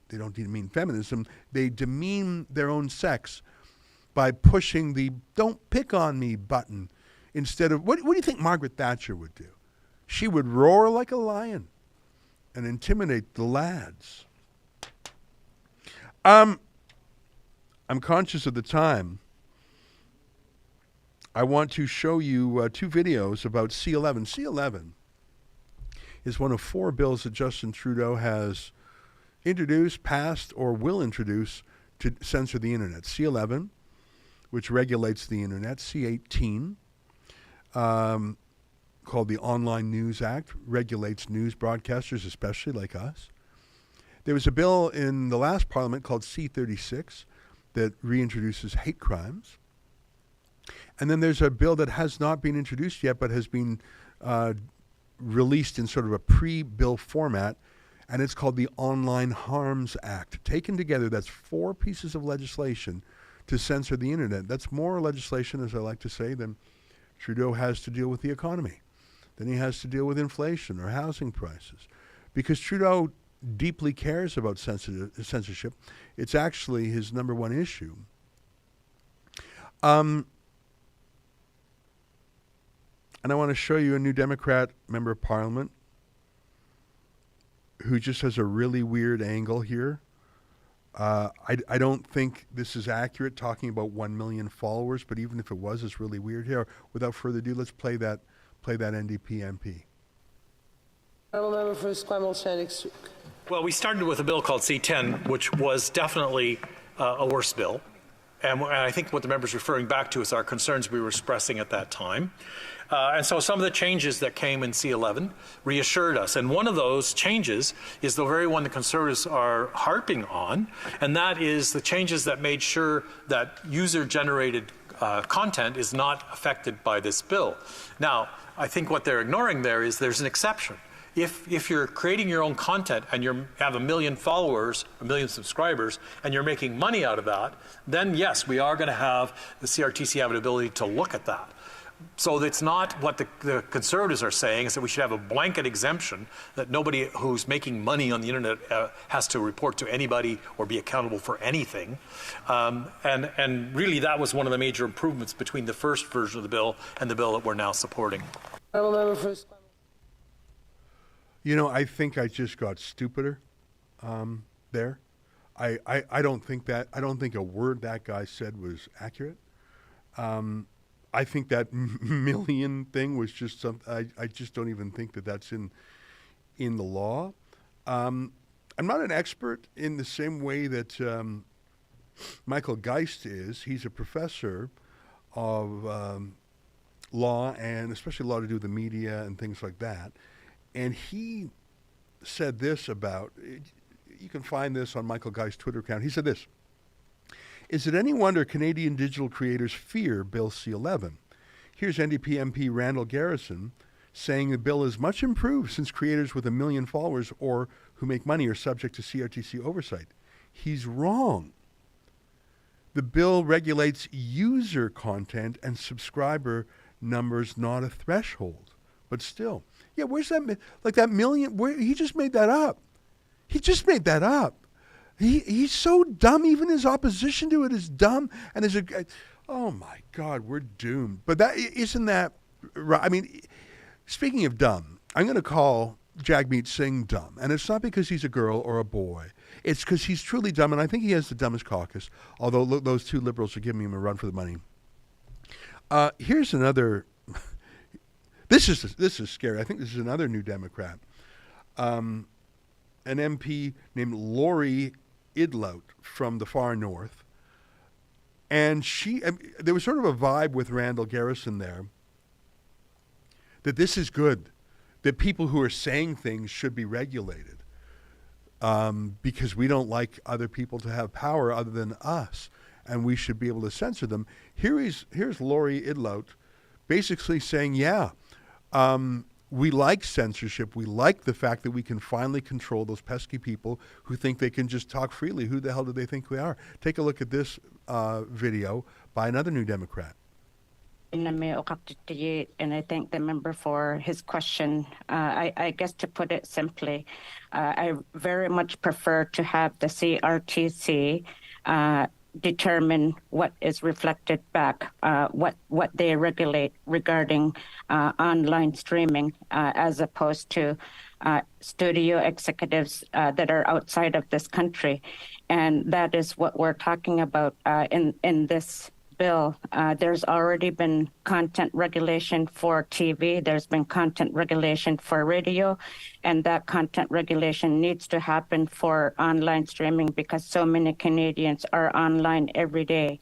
Speaker 2: they don't demean feminism, they demean their own sex by pushing the don't pick on me button instead of, what do you think Margaret Thatcher would do? She would roar like a lion and intimidate the lads. I'm conscious of the time. I want to show you two videos about C11. C11 is one of 4 bills that Justin Trudeau has introduced, passed, or will introduce to censor the internet. C11, which regulates the internet. C18, called the Online News Act, regulates news broadcasters, especially like us. There was a bill in the last parliament called C36 that reintroduces hate crimes. And then there's a bill that has not been introduced yet, but has been released in sort of a pre-bill format, and it's called the Online Harms Act. Taken together, that's 4 pieces of legislation to censor the internet. That's more legislation, as I like to say, than Trudeau has to deal with the economy, than he has to deal with inflation or housing prices. Because Trudeau deeply cares about censorship. It's actually his number one issue. And I want to show you a New Democrat member of parliament who just has a really weird angle here. I don't think this is accurate, talking about 1 million followers, but even if it was, it's really weird here. Without further ado, let's play that NDP MP.
Speaker 16: Well, we started with a bill called C10, which was definitely a worse bill. And I think what the member's referring back to is our concerns we were expressing at that time. And so some of the changes that came in C11 reassured us. And one of those changes is the very one the Conservatives are harping on, and that is the changes that made sure that user-generated content is not affected by this bill. Now, I think what they're ignoring there is there's an exception. If you're creating your own content and you have 1 million followers, 1 million subscribers, and you're making money out of that, then yes, we are going to have the CRTC have an ability to look at that. So it's not what the Conservatives are saying, is that we should have a blanket exemption that nobody who's making money on the internet has to report to anybody or be accountable for anything. And really that was one of the major improvements between the first version of the bill and the bill that we're now supporting.
Speaker 2: You know, I think I just got stupider there. I don't think a word that guy said was accurate. I think that million thing was just something. I just don't even think that that's in the law. I'm not an expert in the same way that Michael Geist is. He's a professor of law, and especially law to do with the media and things like that. And he said this about, you can find this on Michael Geist's Twitter account. He said this: "Is it any wonder Canadian digital creators fear Bill C-11? Here's NDP MP Randall Garrison saying the bill is much improved since creators with 1 million followers or who make money are subject to CRTC oversight. He's wrong. The bill regulates user content and subscriber numbers, not a threshold. But still, yeah, where's that, like that million, where he just made that up. He just made that up. He's so dumb. Even his opposition to it is dumb. And oh my God, we're doomed. But that isn't that right? I mean, speaking of dumb, I'm going to call Jagmeet Singh dumb, and it's not because he's a girl or a boy. It's because he's truly dumb, and I think he has the dumbest caucus. Although those two liberals are giving him a run for the money. Here's another. This is scary. I think this is another New Democrat. An MP named Lori Idlout from the far north. And there was sort of a vibe with Randall Garrison there that this is good, that people who are saying things should be regulated because we don't like other people to have power other than us, and we should be able to censor them. Here's Lori Idlout basically saying, yeah, we like censorship. We like the fact that we can finally control those pesky people who think they can just talk freely. Who the hell do they think we are? Take a look at this video by another New Democrat.
Speaker 17: And I thank the member for his question. I guess to put it simply, I very much prefer to have the CRTC determine what is reflected back, what they regulate regarding online streaming, as opposed to studio executives that are outside of this country. And that is what we're talking about in this bill. There's already been content regulation for TV. There's been content regulation for radio, and that content regulation needs to happen for online streaming because so many Canadians are online every day.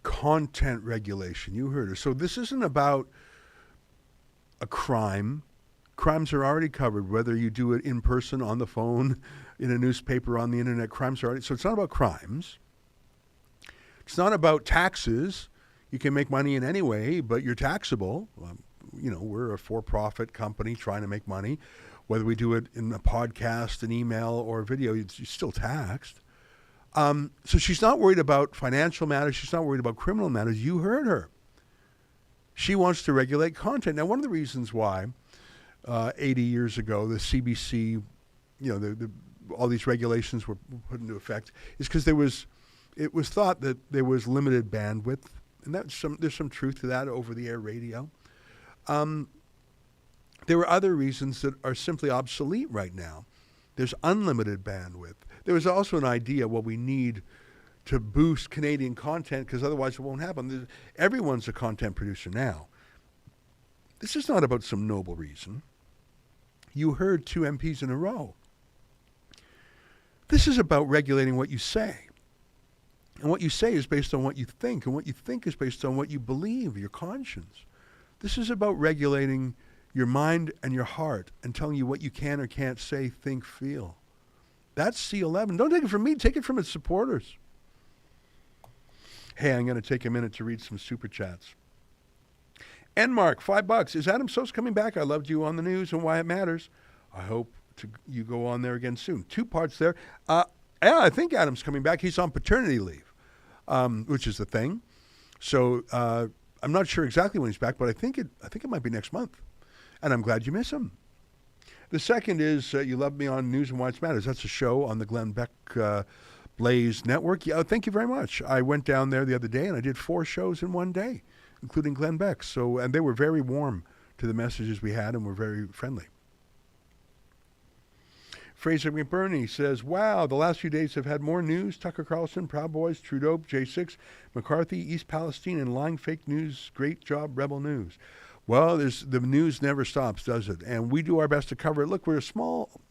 Speaker 2: Content regulation, you heard her. So this isn't about a crime. Crimes are already covered, whether you do it in person, on the phone, in a newspaper, on the internet. Crimes are already, so it's not about crimes. It's not about taxes. You can make money in any way, but you're taxable. We're a for-profit company trying to make money. Whether we do it in a podcast, an email, or a video, you're still taxed. So she's not worried about financial matters. She's not worried about criminal matters. You heard her. She wants to regulate content. Now, one of the reasons why 80 years ago the CBC, all these regulations were put into effect is because it was thought that there was limited bandwidth, and there's some truth to that, over-the-air radio. There were other reasons that are simply obsolete right now. There's unlimited bandwidth. There was also an idea, we need to boost Canadian content because otherwise it won't happen. Everyone's a content producer now. This is not about some noble reason. You heard two MPs in a row. This is about regulating what you say. And what you say is based on what you think, and what you think is based on what you believe, your conscience. This is about regulating your mind and your heart and telling you what you can or can't say, think, feel. That's C-11. Don't take it from me. Take it from its supporters. Hey, I'm going to take a minute to read some super chats. Mark, $5. Is Adam Sos coming back? I loved you on the news and why it matters. I hope you go on there again soon. 2 parts there. Yeah, I think Adam's coming back. He's on paternity leave, which is the thing. So I'm not sure exactly when he's back, but I think it might be next month. And I'm glad you miss him. The second is You Love Me on News and Why It Matters. That's a show on the Glenn Beck Blaze Network. Yeah, thank you very much. I went down there the other day and I did 4 shows in one day, including Glenn Beck. And they were very warm to the messages we had and were very friendly. Fraser McBurney says, wow, the last few days have had more news. Tucker Carlson, Proud Boys, Trudeau, J6, McCarthy, East Palestine, and lying fake news. Great job, Rebel News. Well, the news never stops, does it? And we do our best to cover it. Look, we're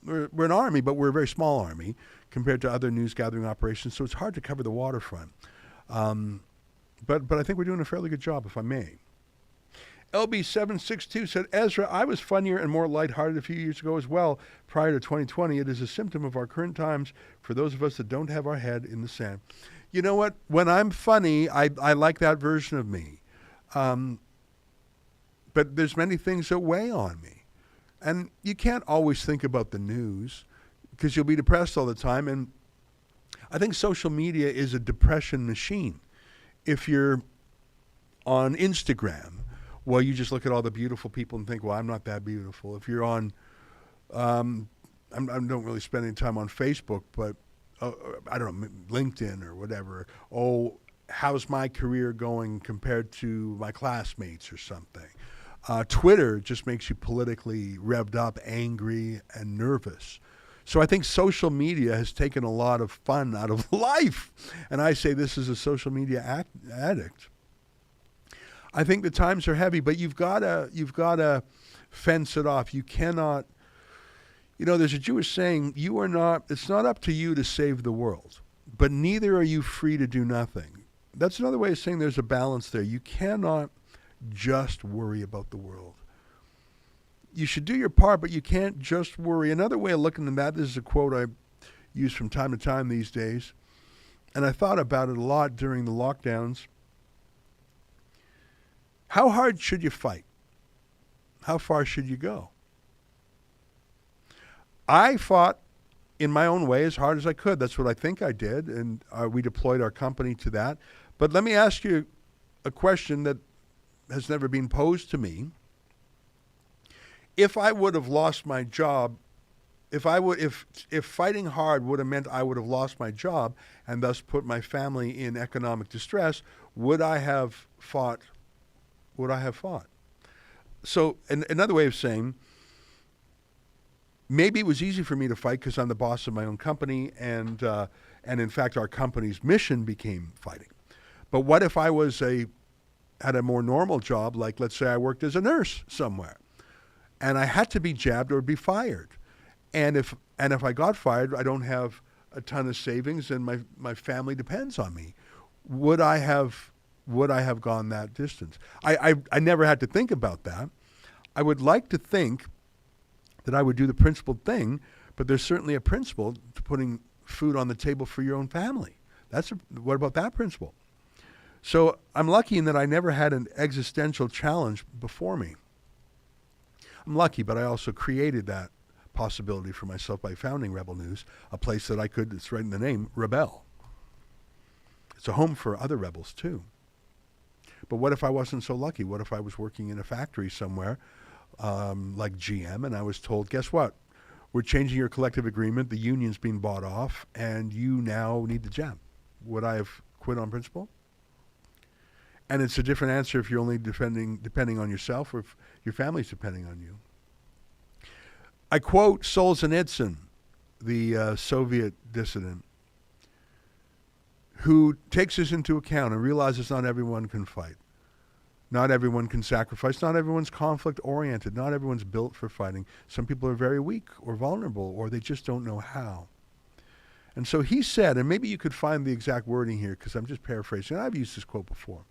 Speaker 2: an army, but we're a very small army compared to other news gathering operations, so it's hard to cover the waterfront. But I think we're doing a fairly good job, if I may. LB762 said, Ezra, I was funnier and more lighthearted a few years ago as well, prior to 2020. It is a symptom of our current times for those of us that don't have our head in the sand. You know what? When I'm funny, I like that version of me. But there's many things that weigh on me. And you can't always think about the news because you'll be depressed all the time. And I think social media is a depression machine. If you're on Instagram, well, you just look at all the beautiful people and think, well, I'm not that beautiful. If you're on, I don't really spend any time on Facebook, but I don't know, LinkedIn or whatever. Oh, how's my career going compared to my classmates or something? Twitter just makes you politically revved up, angry, and nervous. So I think social media has taken a lot of fun out of life. And I say this is a social media addict. I think the times are heavy, but you've got to fence it off. You cannot, there's a Jewish saying, it's not up to you to save the world, but neither are you free to do nothing. That's another way of saying there's a balance there. You cannot just worry about the world. You should do your part, but you can't just worry. Another way of looking at that, this is a quote I use from time to time these days, and I thought about it a lot during the lockdowns. How hard should you fight? How far should you go? I fought in my own way as hard as I could. That's what I think I did, and we deployed our company to that. But let me ask you a question that has never been posed to me. If I would have lost my job, if fighting hard would have meant I would have lost my job and thus put my family in economic distress, would I have fought? Would I have fought? So another way of saying, maybe it was easy for me to fight because I'm the boss of my own company, and in fact our company's mission became fighting. But what if I had a more normal job, like let's say I worked as a nurse somewhere, and I had to be jabbed or be fired, and if I got fired, I don't have a ton of savings, and my family depends on me. Would I have gone that distance? I never had to think about that. I would like to think that I would do the principled thing, but there's certainly a principle to putting food on the table for your own family. What about that principle? So I'm lucky in that I never had an existential challenge before me. I'm lucky, but I also created that possibility for myself by founding Rebel News, a place that I could, it's right in the name, rebel. It's a home for other rebels too. But what if I wasn't so lucky? What if I was working in a factory somewhere like GM and I was told, guess what? We're changing your collective agreement, the union's being bought off, and you now need the job. Would I have quit on principle? And it's a different answer if you're only depending on yourself or if your family's depending on you. I quote Solzhenitsyn, the Soviet dissident, who takes this into account and realizes not everyone can fight. Not everyone can sacrifice. Not everyone's conflict-oriented. Not everyone's built for fighting. Some people are very weak or vulnerable, or they just don't know how. And so he said, and maybe you could find the exact wording here because I'm just paraphrasing. I've used this quote before.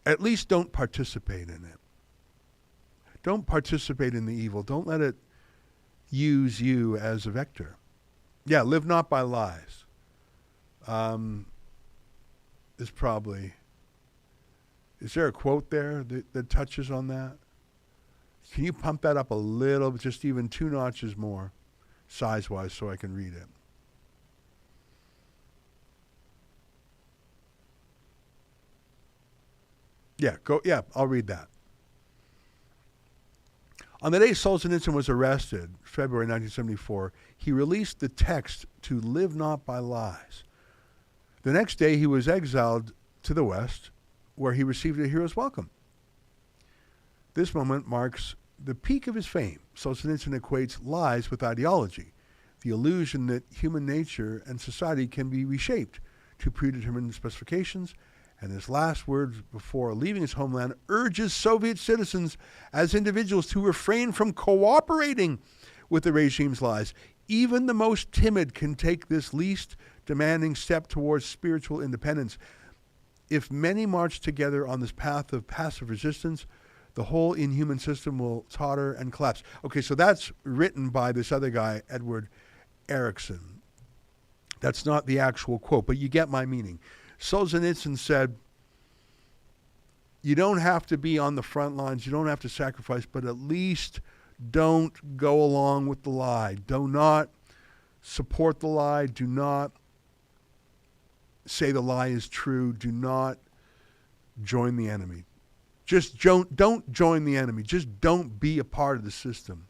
Speaker 2: At least don't participate in it. Don't participate in the evil. Don't let it use you as a vector. Yeah, live not by lies. Is there a quote there that touches on that? Can you pump that up a little, just even 2 notches more, size-wise, so I can read it? Yeah, I'll read that. On the day Solzhenitsyn was arrested, February 1974, he released the text to Live Not by Lies. The next day, he was exiled to the West, where he received a hero's welcome. This moment marks the peak of his fame. Solzhenitsyn equates lies with ideology, the illusion that human nature and society can be reshaped to predetermined specifications, and his last words before leaving his homeland urges Soviet citizens as individuals to refrain from cooperating with the regime's lies. Even the most timid can take this least demanding step towards spiritual independence. If many march together on this path of passive resistance, the whole inhuman system will totter and collapse. Okay, so that's written by this other guy, Edward Erickson. That's not the actual quote, but you get my meaning. Solzhenitsyn said, you don't have to be on the front lines, you don't have to sacrifice, but at least don't go along with the lie. Do not support the lie. Do not say the lie is true. Do not join the enemy. Just don't join the enemy. Just don't be a part of the system.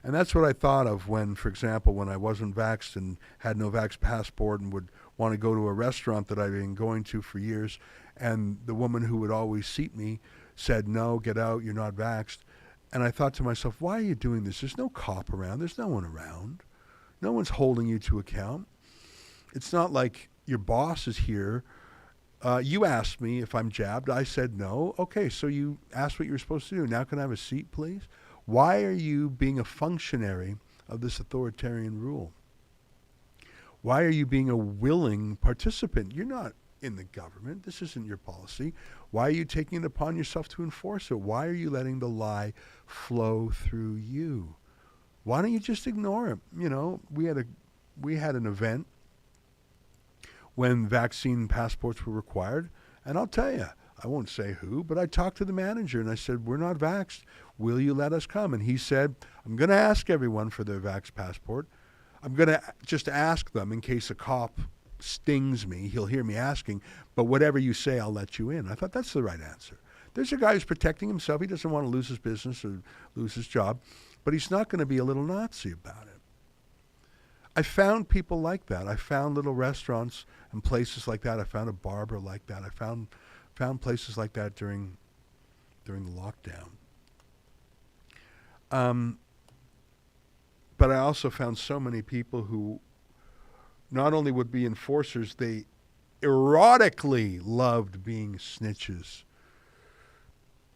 Speaker 2: And that's what I thought of when, for example, when I wasn't vaxxed and had no vax passport and would want to go to a restaurant that I've been going to for years, and the woman who would always seat me said, no, get out, you're not vaxxed. And I thought to myself, why are you doing this? There's no cop around. There's no one around. No one's holding you to account. It's not like your boss is here. You asked me if I'm jabbed. I said no. Okay, so you asked what you were supposed to do. Now can I have a seat, please? Why are you being a functionary of this authoritarian rule? Why are you being a willing participant? You're not in the government. This isn't your policy. Why are you taking it upon yourself to enforce it? Why are you letting the lie flow through you? Why don't you just ignore it? You know, we had an event when vaccine passports were required, and I'll tell you, I won't say who, but I talked to the manager and I said, we're not vaxxed. Will you let us come? And he said, I'm going to ask everyone for their vax passport. I'm going to just ask them in case a cop stings me. He'll hear me asking, but whatever you say, I'll let you in. I thought that's the right answer. There's a guy who's protecting himself. He doesn't want to lose his business or lose his job, but he's not going to be a little Nazi about it. I found people like that. I found little restaurants and places like that. I found a barber like that. I found places like that during the lockdown. But I also found so many people who not only would be enforcers, they erotically loved being snitches.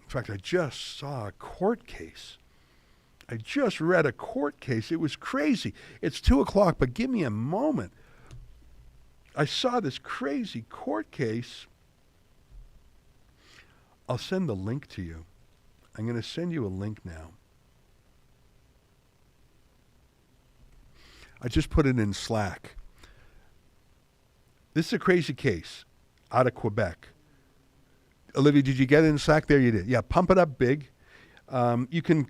Speaker 2: In fact, I just saw a court case. I just read a court case. It was crazy. It's 2:00, but give me a moment. I saw this crazy court case. I'll send the link to you. I'm going to send you a link now. I just put it in Slack. This is a crazy case out of Quebec. Olivia, did you get it in Slack? There you did. Yeah, pump it up big. You can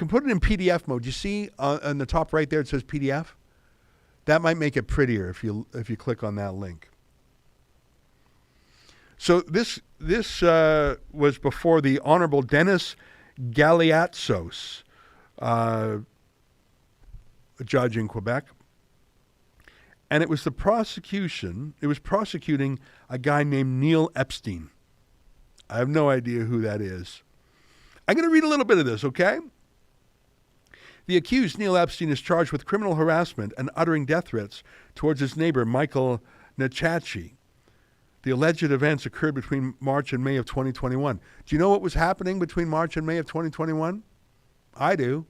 Speaker 2: put it in PDF mode. You see on the top right there it says PDF? That might make it prettier if you click on that link. So this was before the Honorable Dennis Galiatsos, a judge in Quebec. And it was the prosecution. It was prosecuting a guy named Neil Epstein. I have no idea who that is. I'm going to read a little bit of this, okay? The accused, Neil Epstein, is charged with criminal harassment and uttering death threats towards his neighbor, Michael Nachachi. The alleged events occurred between March and May of 2021. Do you know what was happening between March and May of 2021? I do.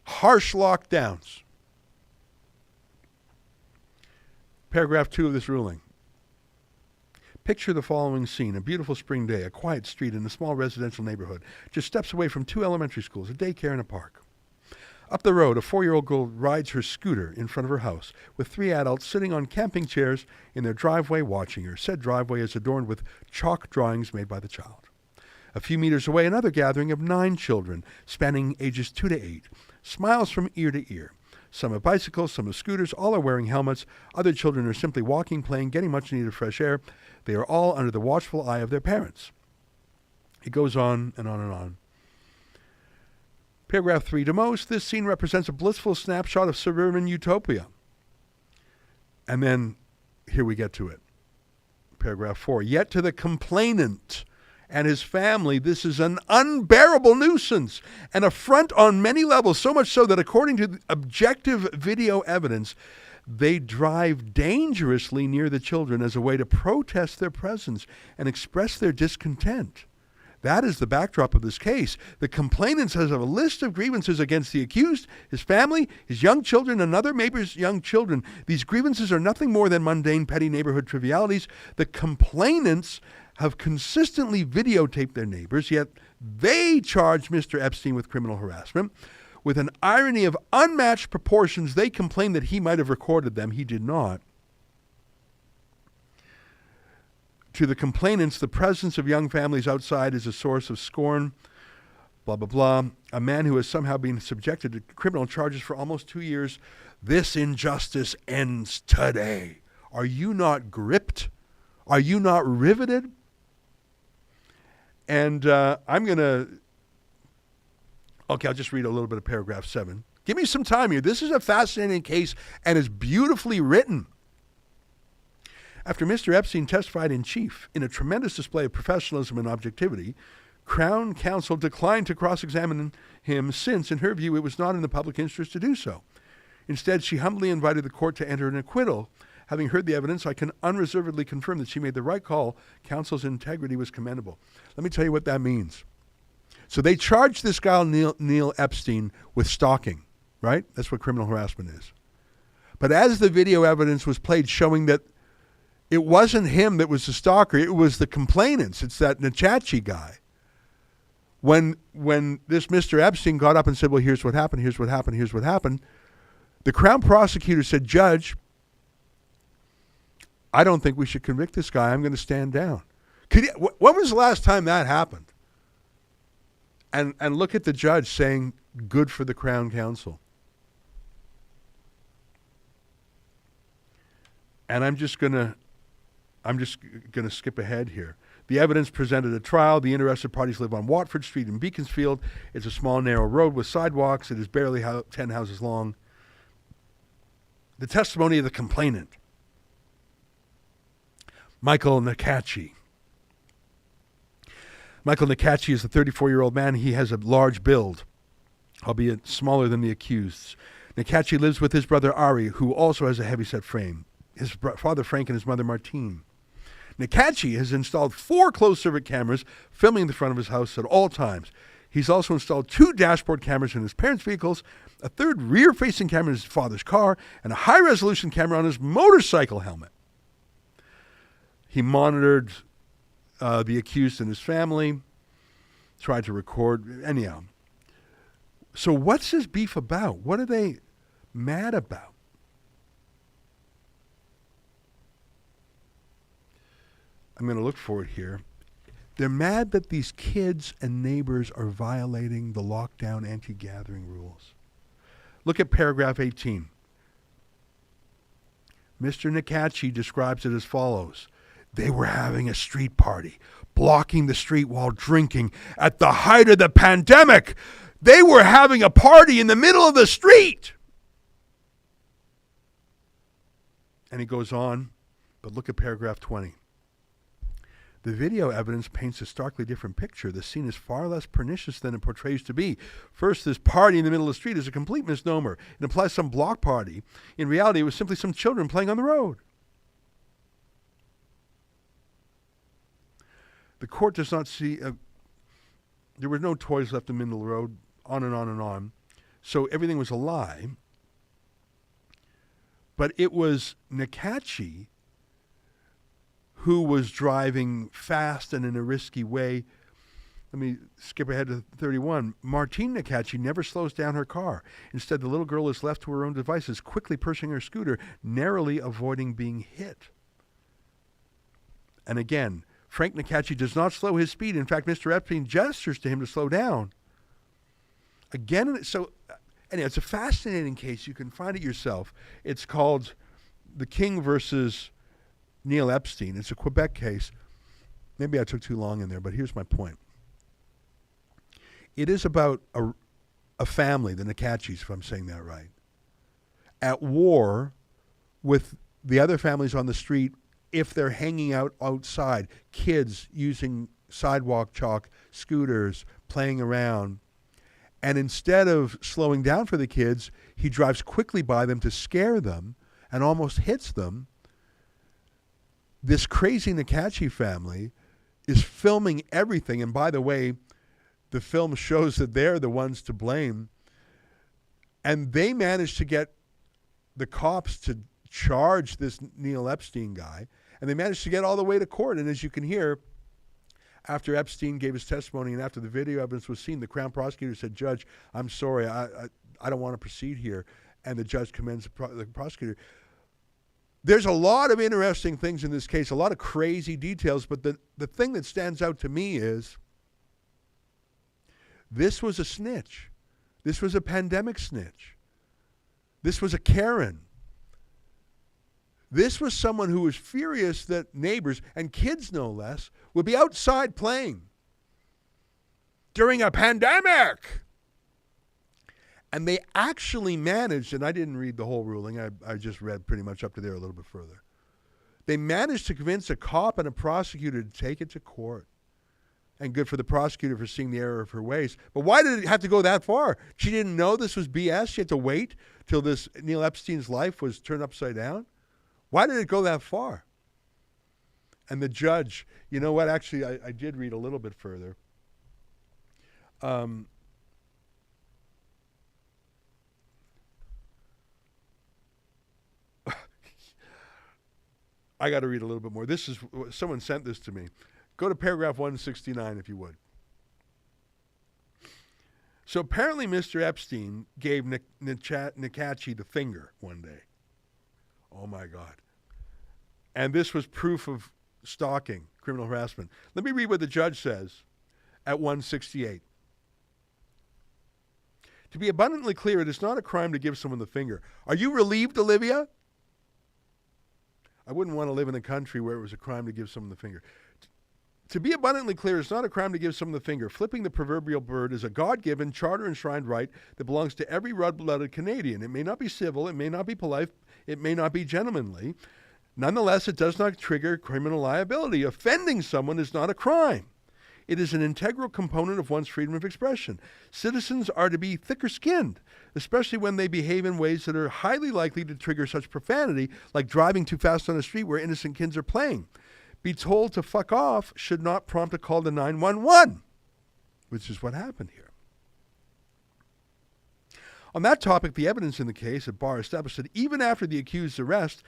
Speaker 2: Harsh lockdowns. Paragraph 2 of this ruling. Picture the following scene. A beautiful spring day, a quiet street in a small residential neighborhood, just steps away from 2 elementary schools, a daycare, and a park. Up the road, a 4-year-old girl rides her scooter in front of her house, with 3 adults sitting on camping chairs in their driveway watching her. Said driveway is adorned with chalk drawings made by the child. A few meters away, another gathering of 9 children, spanning ages 2 to 8, smiles from ear to ear. Some have bicycles, some have scooters. All are wearing helmets. Other children are simply walking, playing, getting much needed fresh air. They are all under the watchful eye of their parents. It goes on and on and on. Paragraph 3. To most, this scene represents a blissful snapshot of suburban utopia. And then here we get to it. Paragraph 4. Yet to the complainant and his family, this is an unbearable nuisance, an affront on many levels, so much so that according to objective video evidence, they drive dangerously near the children as a way to protest their presence and express their discontent. That is the backdrop of this case. The complainant has a list of grievances against the accused, his family, his young children, and other neighbors' young children. These grievances are nothing more than mundane, petty neighborhood trivialities. The complainants have consistently videotaped their neighbors, yet they charge Mr. Epstein with criminal harassment. With an irony of unmatched proportions, they complain that he might have recorded them. He did not. To the complainants, the presence of young families outside is a source of scorn, blah, blah, blah. A man who has somehow been subjected to criminal charges for almost 2 years. This injustice ends today. Are you not gripped? Are you not riveted? And I'm going to... Okay, I'll just read a little bit of paragraph 7. Give me some time here. This is a fascinating case and is beautifully written. After Mr. Epstein testified in chief in a tremendous display of professionalism and objectivity, Crown Counsel declined to cross-examine him since, in her view, it was not in the public interest to do so. Instead, she humbly invited the court to enter an acquittal. Having heard the evidence, I can unreservedly confirm that she made the right call. Counsel's integrity was commendable. Let me tell you what that means. So they charged this guy, Neil Epstein, with stalking, right? That's what criminal harassment is. But as the video evidence was played showing that it wasn't him that was the stalker, it was the complainants. It's that Nachachi guy. When this Mr. Epstein got up and said, well, here's what happened, here's what happened, here's what happened, the Crown prosecutor said, Judge, I don't think we should convict this guy. I'm going to stand down. When was the last time that happened? And look at the judge saying, good for the Crown Counsel. And I'm just gonna skip ahead here. The evidence presented at trial. The interested parties live on Watford Street in Beaconsfield. It's a small, narrow road with sidewalks. It is barely 10 houses long. The testimony of the complainant, Michael Nachachi. Michael Nachachi is a 34-year-old man. He has a large build, albeit smaller than the accused. Nachachi lives with his brother Ari, who also has a heavyset frame. His father Frank and his mother Martine. Nachachi has installed 4 closed-circuit cameras filming the front of his house at all times. He's also installed 2 dashboard cameras in his parents' vehicles, a 3rd rear-facing camera in his father's car, and a high-resolution camera on his motorcycle helmet. He monitored the accused and his family, tried to record. Anyhow, so what's this beef about? What are they mad about? I'm going to look for it here. They're mad that these kids and neighbors are violating the lockdown anti-gathering rules. Look at paragraph 18. Mr. Nachachi describes it as follows. They were having a street party, blocking the street while drinking at the height of the pandemic. They were having a party in the middle of the street. And he goes on, but look at paragraph 20. The video evidence paints a starkly different picture. The scene is far less pernicious than it portrays to be. First, this party in the middle of the street is a complete misnomer. It implies some block party. In reality, it was simply some children playing on the road. The court does not see... there were no toys left in the middle of the road, on and on and on. So everything was a lie. But it was Nachachi who was driving fast and in a risky way. Let me skip ahead to 31. Martine Nachachi never slows down her car. Instead, the little girl is left to her own devices, quickly pushing her scooter, narrowly avoiding being hit. And again, Frank Nachachi does not slow his speed. In fact, Mr. Epstein gestures to him to slow down. Again, so Anyway, it's a fascinating case. You can find it yourself. It's called The King versus Neil Epstein. It's a Quebec case. Maybe I took too long in there, but here's my point. It is about a family, the Nakachis, if I'm saying that right, at war with the other families on the street if they're hanging out outside, kids using sidewalk chalk, scooters, playing around. And instead of slowing down for the kids, he drives quickly by them to scare them and almost hits them. This crazy Nakachi family is filming everything. And by the way, the film shows that they're the ones to blame. And they managed to get the cops to charge this Neil Epstein guy. And they managed to get all the way to court. And as you can hear, after Epstein gave his testimony and after the video evidence was seen, the Crown prosecutor said, "Judge, I'm sorry, I don't want to proceed here." And the judge commends the prosecutor. There's a lot of interesting things in this case, a lot of crazy details, but the thing that stands out to me is this was a snitch. This was a pandemic snitch. This was a Karen. This was someone who was furious that neighbors, and kids no less, would be outside playing during a pandemic. And they actually managed, and I didn't read the whole ruling, I just read pretty much up to there a little bit further. They managed to convince a cop and a prosecutor to take it to court. And good for the prosecutor for seeing the error of her ways. But why did it have to go that far? She didn't know this was BS? She had to wait till this Neil Epstein's life was turned upside down? Why did it go that far? And the judge, you know what? Actually, I did read a little bit further. I got to read a little bit more. This is, someone sent this to me. Go to paragraph 169, if you would. So apparently Mr. Epstein gave Nakachi the finger one day. Oh, my God. And this was proof of stalking, criminal harassment. Let me read what the judge says at 168. To be abundantly clear, it is not a crime to give someone the finger. Are you relieved, Olivia? I wouldn't want to live in a country where it was a crime to give someone the finger. To be abundantly clear, it's not a crime to give someone the finger. Flipping the proverbial bird is a God-given, charter-enshrined right that belongs to every red-blooded Canadian. It may not be civil, it may not be polite, it may not be gentlemanly. Nonetheless, it does not trigger criminal liability. Offending someone is not a crime. It is an integral component of one's freedom of expression. Citizens are to be thicker-skinned, especially when they behave in ways that are highly likely to trigger such profanity, like driving too fast on a street where innocent kids are playing. Be told to fuck off should not prompt a call to 911, which is what happened here. On that topic, the evidence in the case at bar established that even after the accused's arrest,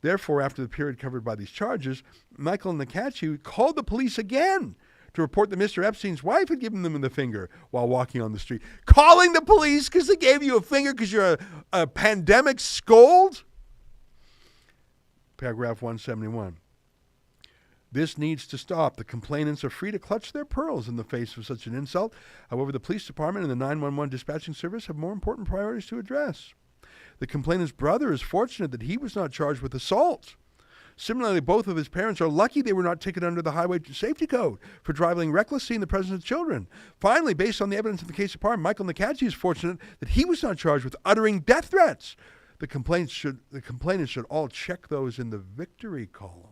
Speaker 2: therefore after the period covered by these charges, Michael Nakachi called the police again to report that Mr. Epstein's wife had given them the finger while walking on the street. Calling the police because they gave you a finger because you're a pandemic scold? Paragraph 171. This needs to stop. The complainants are free to clutch their pearls in the face of such an insult. However, the police department and the 911 dispatching service have more important priorities to address. The complainant's brother is fortunate that he was not charged with assault. Similarly, both of his parents are lucky they were not ticketed under the Highway Safety Code for driving recklessly in the presence of children. Finally, based on the evidence in the case apart, Michael Nakachi is fortunate that he was not charged with uttering death threats. The complainants should all check those in the victory column.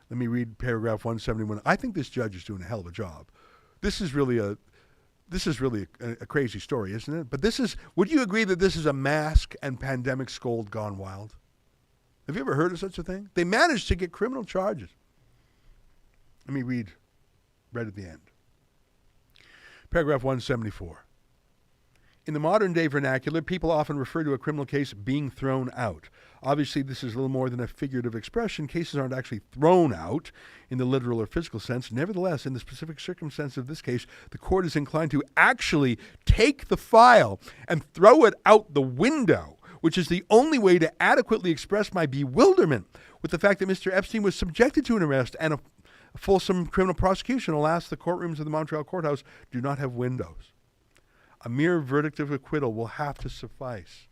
Speaker 2: Let me read paragraph 171. I think this judge is doing a hell of a job. This is really a crazy story, isn't it? But would you agree that this is a mask and pandemic scold gone wild? Have you ever heard of such a thing? They managed to get criminal charges. Let me read right at the end. Paragraph 174. In the modern day vernacular, people often refer to a criminal case being thrown out. Obviously, this is a little more than a figurative expression. Cases aren't actually thrown out in the literal or physical sense. Nevertheless, in the specific circumstance of this case, the court is inclined to actually take the file and throw it out the window, which is the only way to adequately express my bewilderment with the fact that Mr. Epstein was subjected to an arrest and A fulsome criminal prosecution. Alas, the courtrooms of the Montreal courthouse do not have windows. A mere verdict of acquittal will have to suffice.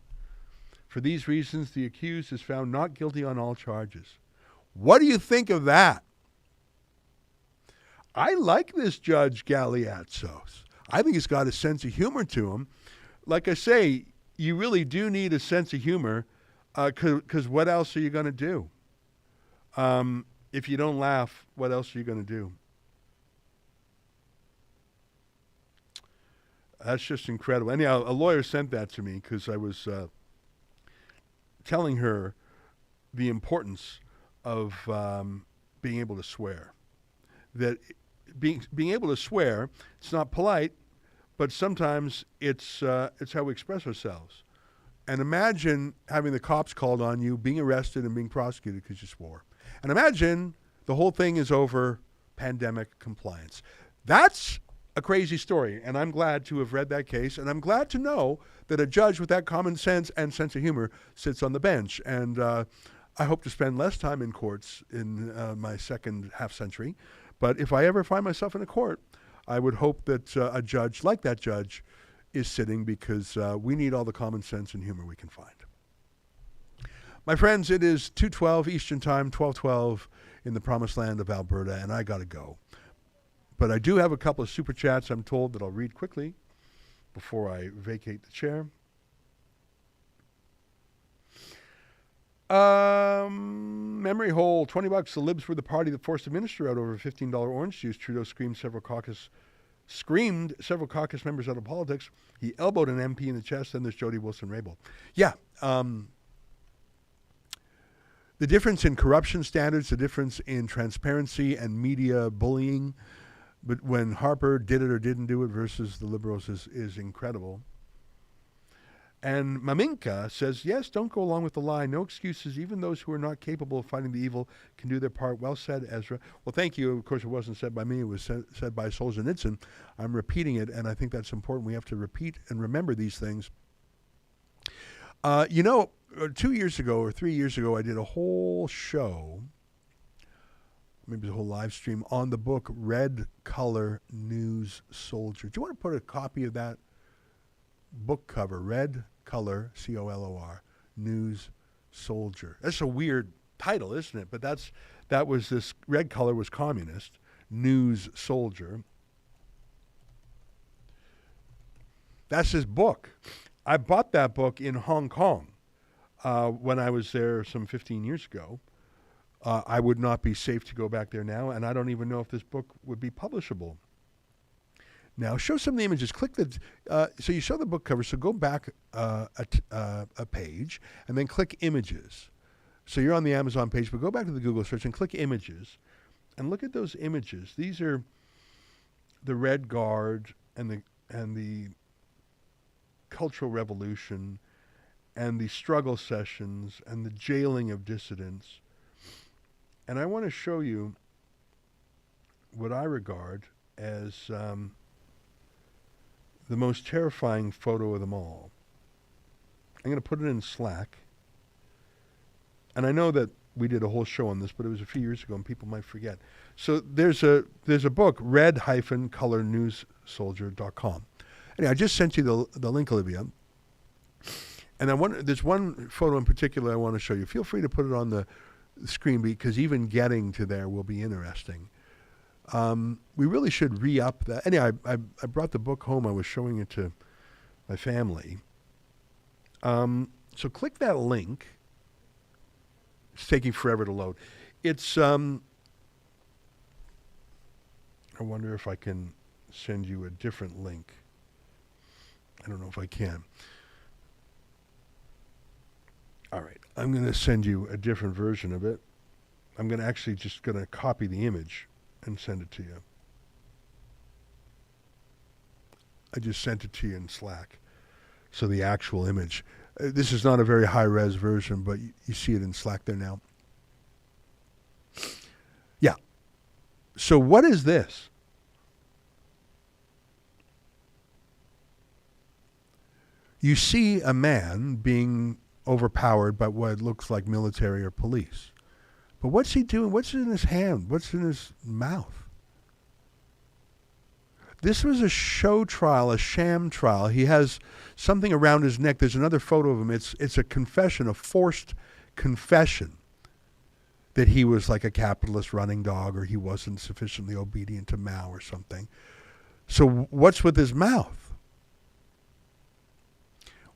Speaker 2: For these reasons, the accused is found not guilty on all charges. What do you think of that? I like this Judge Galeazos. I think he's got a sense of humor to him. Like I say, you really do need a sense of humor, because what else are you going to do? If you don't laugh, what else are you going to do? That's just incredible. Anyhow, a lawyer sent that to me because I was telling her the importance of being able to swear. That being able to swear, it's not polite, but sometimes it's how we express ourselves. And imagine having the cops called on you, being arrested and being prosecuted because you swore. And imagine the whole thing is over pandemic compliance. That's a crazy story, and I'm glad to have read that case, and I'm glad to know that a judge with that common sense and sense of humor sits on the bench. And I hope to spend less time in courts in my second half century. But if I ever find myself in a court, I would hope that a judge like that judge is sitting, because we need all the common sense and humor we can find. My friends, it is 2:12 Eastern Time, 12:12 in the promised land of Alberta, and I got to go. But I do have a couple of super chats, I'm told, that I'll read quickly before I vacate the chair. Memory hole, $20. The Libs were the party that forced the minister out over $15 orange juice. Trudeau screamed several caucus members out of politics. He elbowed an MP in the chest. Then there's Jody Wilson-Raybould. Yeah. The difference in corruption standards, the difference in transparency and media bullying, but when Harper did it or didn't do it versus the Liberals is incredible. And Maminka says, yes, don't go along with the lie. No excuses. Even those who are not capable of fighting the evil can do their part. Well said, Ezra. Well, thank you. Of course, it wasn't said by me. It was said by Solzhenitsyn. I'm repeating it, and I think that's important. We have to repeat and remember these things. 2 years ago or 3 years ago, I did a whole show, maybe a whole live stream, on the book Red Color News Soldier. Do you want to put a copy of that book cover, Red Color, C-O-L-O-R, News Soldier? That's a weird title, isn't it? But that was this, Red Color was communist, News Soldier. That's his book. I bought that book in Hong Kong when I was there some 15 years ago. I would not be safe to go back there now, and I don't even know if this book would be publishable. Now, show some of the images. Click the, so you show the book cover, so go back a page, and then click images. So you're on the Amazon page, but go back to the Google search and click images, and look at those images. These are the Red Guard and the Cultural Revolution and the struggle sessions and the jailing of dissidents. And I want to show you what I regard as the most terrifying photo of them all. I'm going to put it in Slack. And I know that we did a whole show on this, but it was a few years ago and people might forget. So there's a book, red-colornewssoldier.com. Anyway, I just sent you the link, Olivia. And there's one photo in particular I want to show you. Feel free to put it on the screen, because even getting to there will be interesting. We really should re-up that. Anyway, I brought the book home. I was showing it to my family. So click that link. It's taking forever to load. It's, I wonder if I can send you a different link. I don't know if I can. All right, I'm going to send you a different version of it. I'm going to actually just going to copy the image and send it to you. I just sent it to you in Slack. So the actual image. This is not a very high-res version, but you see it in Slack there now. Yeah. So what is this? You see a man being overpowered by what looks like military or police. But what's he doing? What's in his hand? What's in his mouth? This was a show trial, a sham trial. He has something around his neck. There's another photo of him. It's a confession, a forced confession that he was like a capitalist running dog, or he wasn't sufficiently obedient to Mao or something. So what's with his mouth?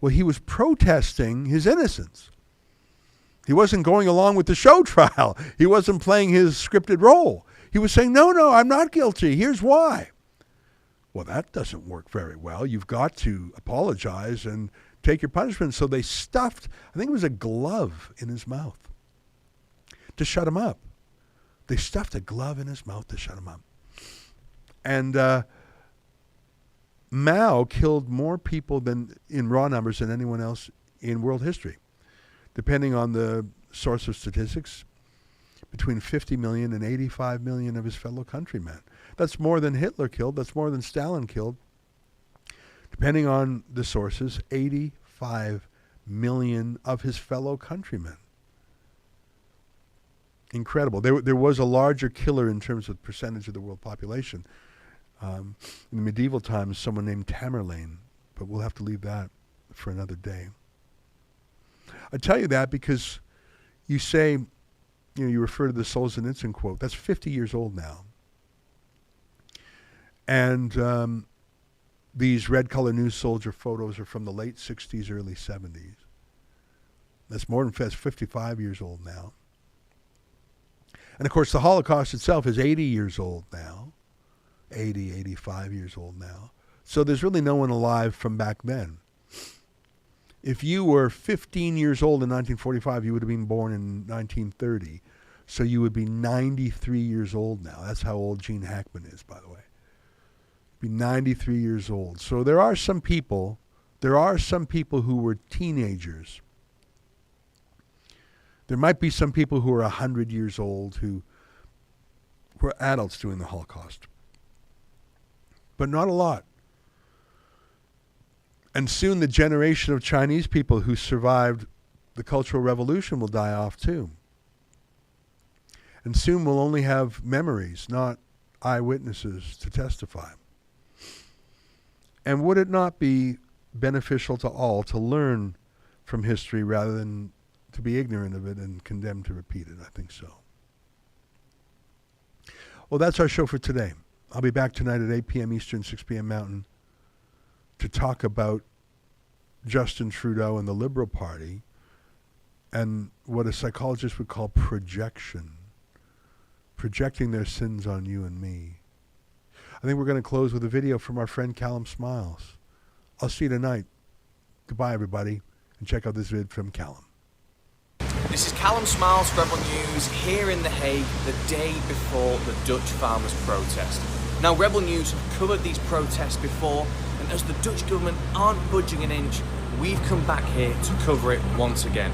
Speaker 2: Well, he was protesting his innocence. He wasn't going along with the show trial. He wasn't playing his scripted role. He was saying, no, I'm not guilty. Here's why. Well, that doesn't work very well. You've got to apologize and take your punishment. So they stuffed, I think it was a glove in his mouth to shut him up. They stuffed a glove in his mouth to shut him up. And Mao killed more people than in raw numbers than anyone else in world history. Depending on the source of statistics, between 50 million and 85 million of his fellow countrymen. That's more than Hitler killed. That's more than Stalin killed. Depending on the sources, 85 million of his fellow countrymen. Incredible. There was a larger killer in terms of percentage of the world population. In the medieval times, someone named Tamerlane, but we'll have to leave that for another day. I tell you that because you say, you refer to the Solzhenitsyn quote. That's 50 years old now. And these red color news soldier photos are from the late 60s, early 70s. That's 55 years old now. And of course, the Holocaust itself is 80 years old now. 80, 85 years old now. So there's really no one alive from back then. If you were 15 years old in 1945, you would have been born in 1930. So you would be 93 years old now. That's how old Gene Hackman is, by the way. Be 93 years old. So there are some people who were teenagers. There might be some people who are 100 years old who were adults during the Holocaust. But not a lot. And soon the generation of Chinese people who survived the Cultural Revolution will die off too. And soon we'll only have memories, not eyewitnesses to testify. And would it not be beneficial to all to learn from history rather than to be ignorant of it and condemned to repeat it? I think so. Well, that's our show for today. I'll be back tonight at 8 p.m. Eastern, 6 p.m. Mountain to talk about Justin Trudeau and the Liberal Party and what a psychologist would call projection. Projecting their sins on you and me. I think we're going to close with a video from our friend Callum Smiles. I'll see you tonight. Goodbye, everybody, and check out this vid from Callum.
Speaker 18: This is Callum Smiles, Rebel News, here in The Hague, the day before the Dutch farmers' protest. Now, Rebel News have covered these protests before, and as the Dutch government aren't budging an inch, we've come back here to cover it once again.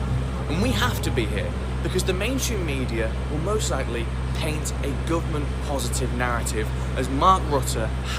Speaker 18: And we have to be here, because the mainstream media will most likely paint a government-positive narrative, as Mark Rutte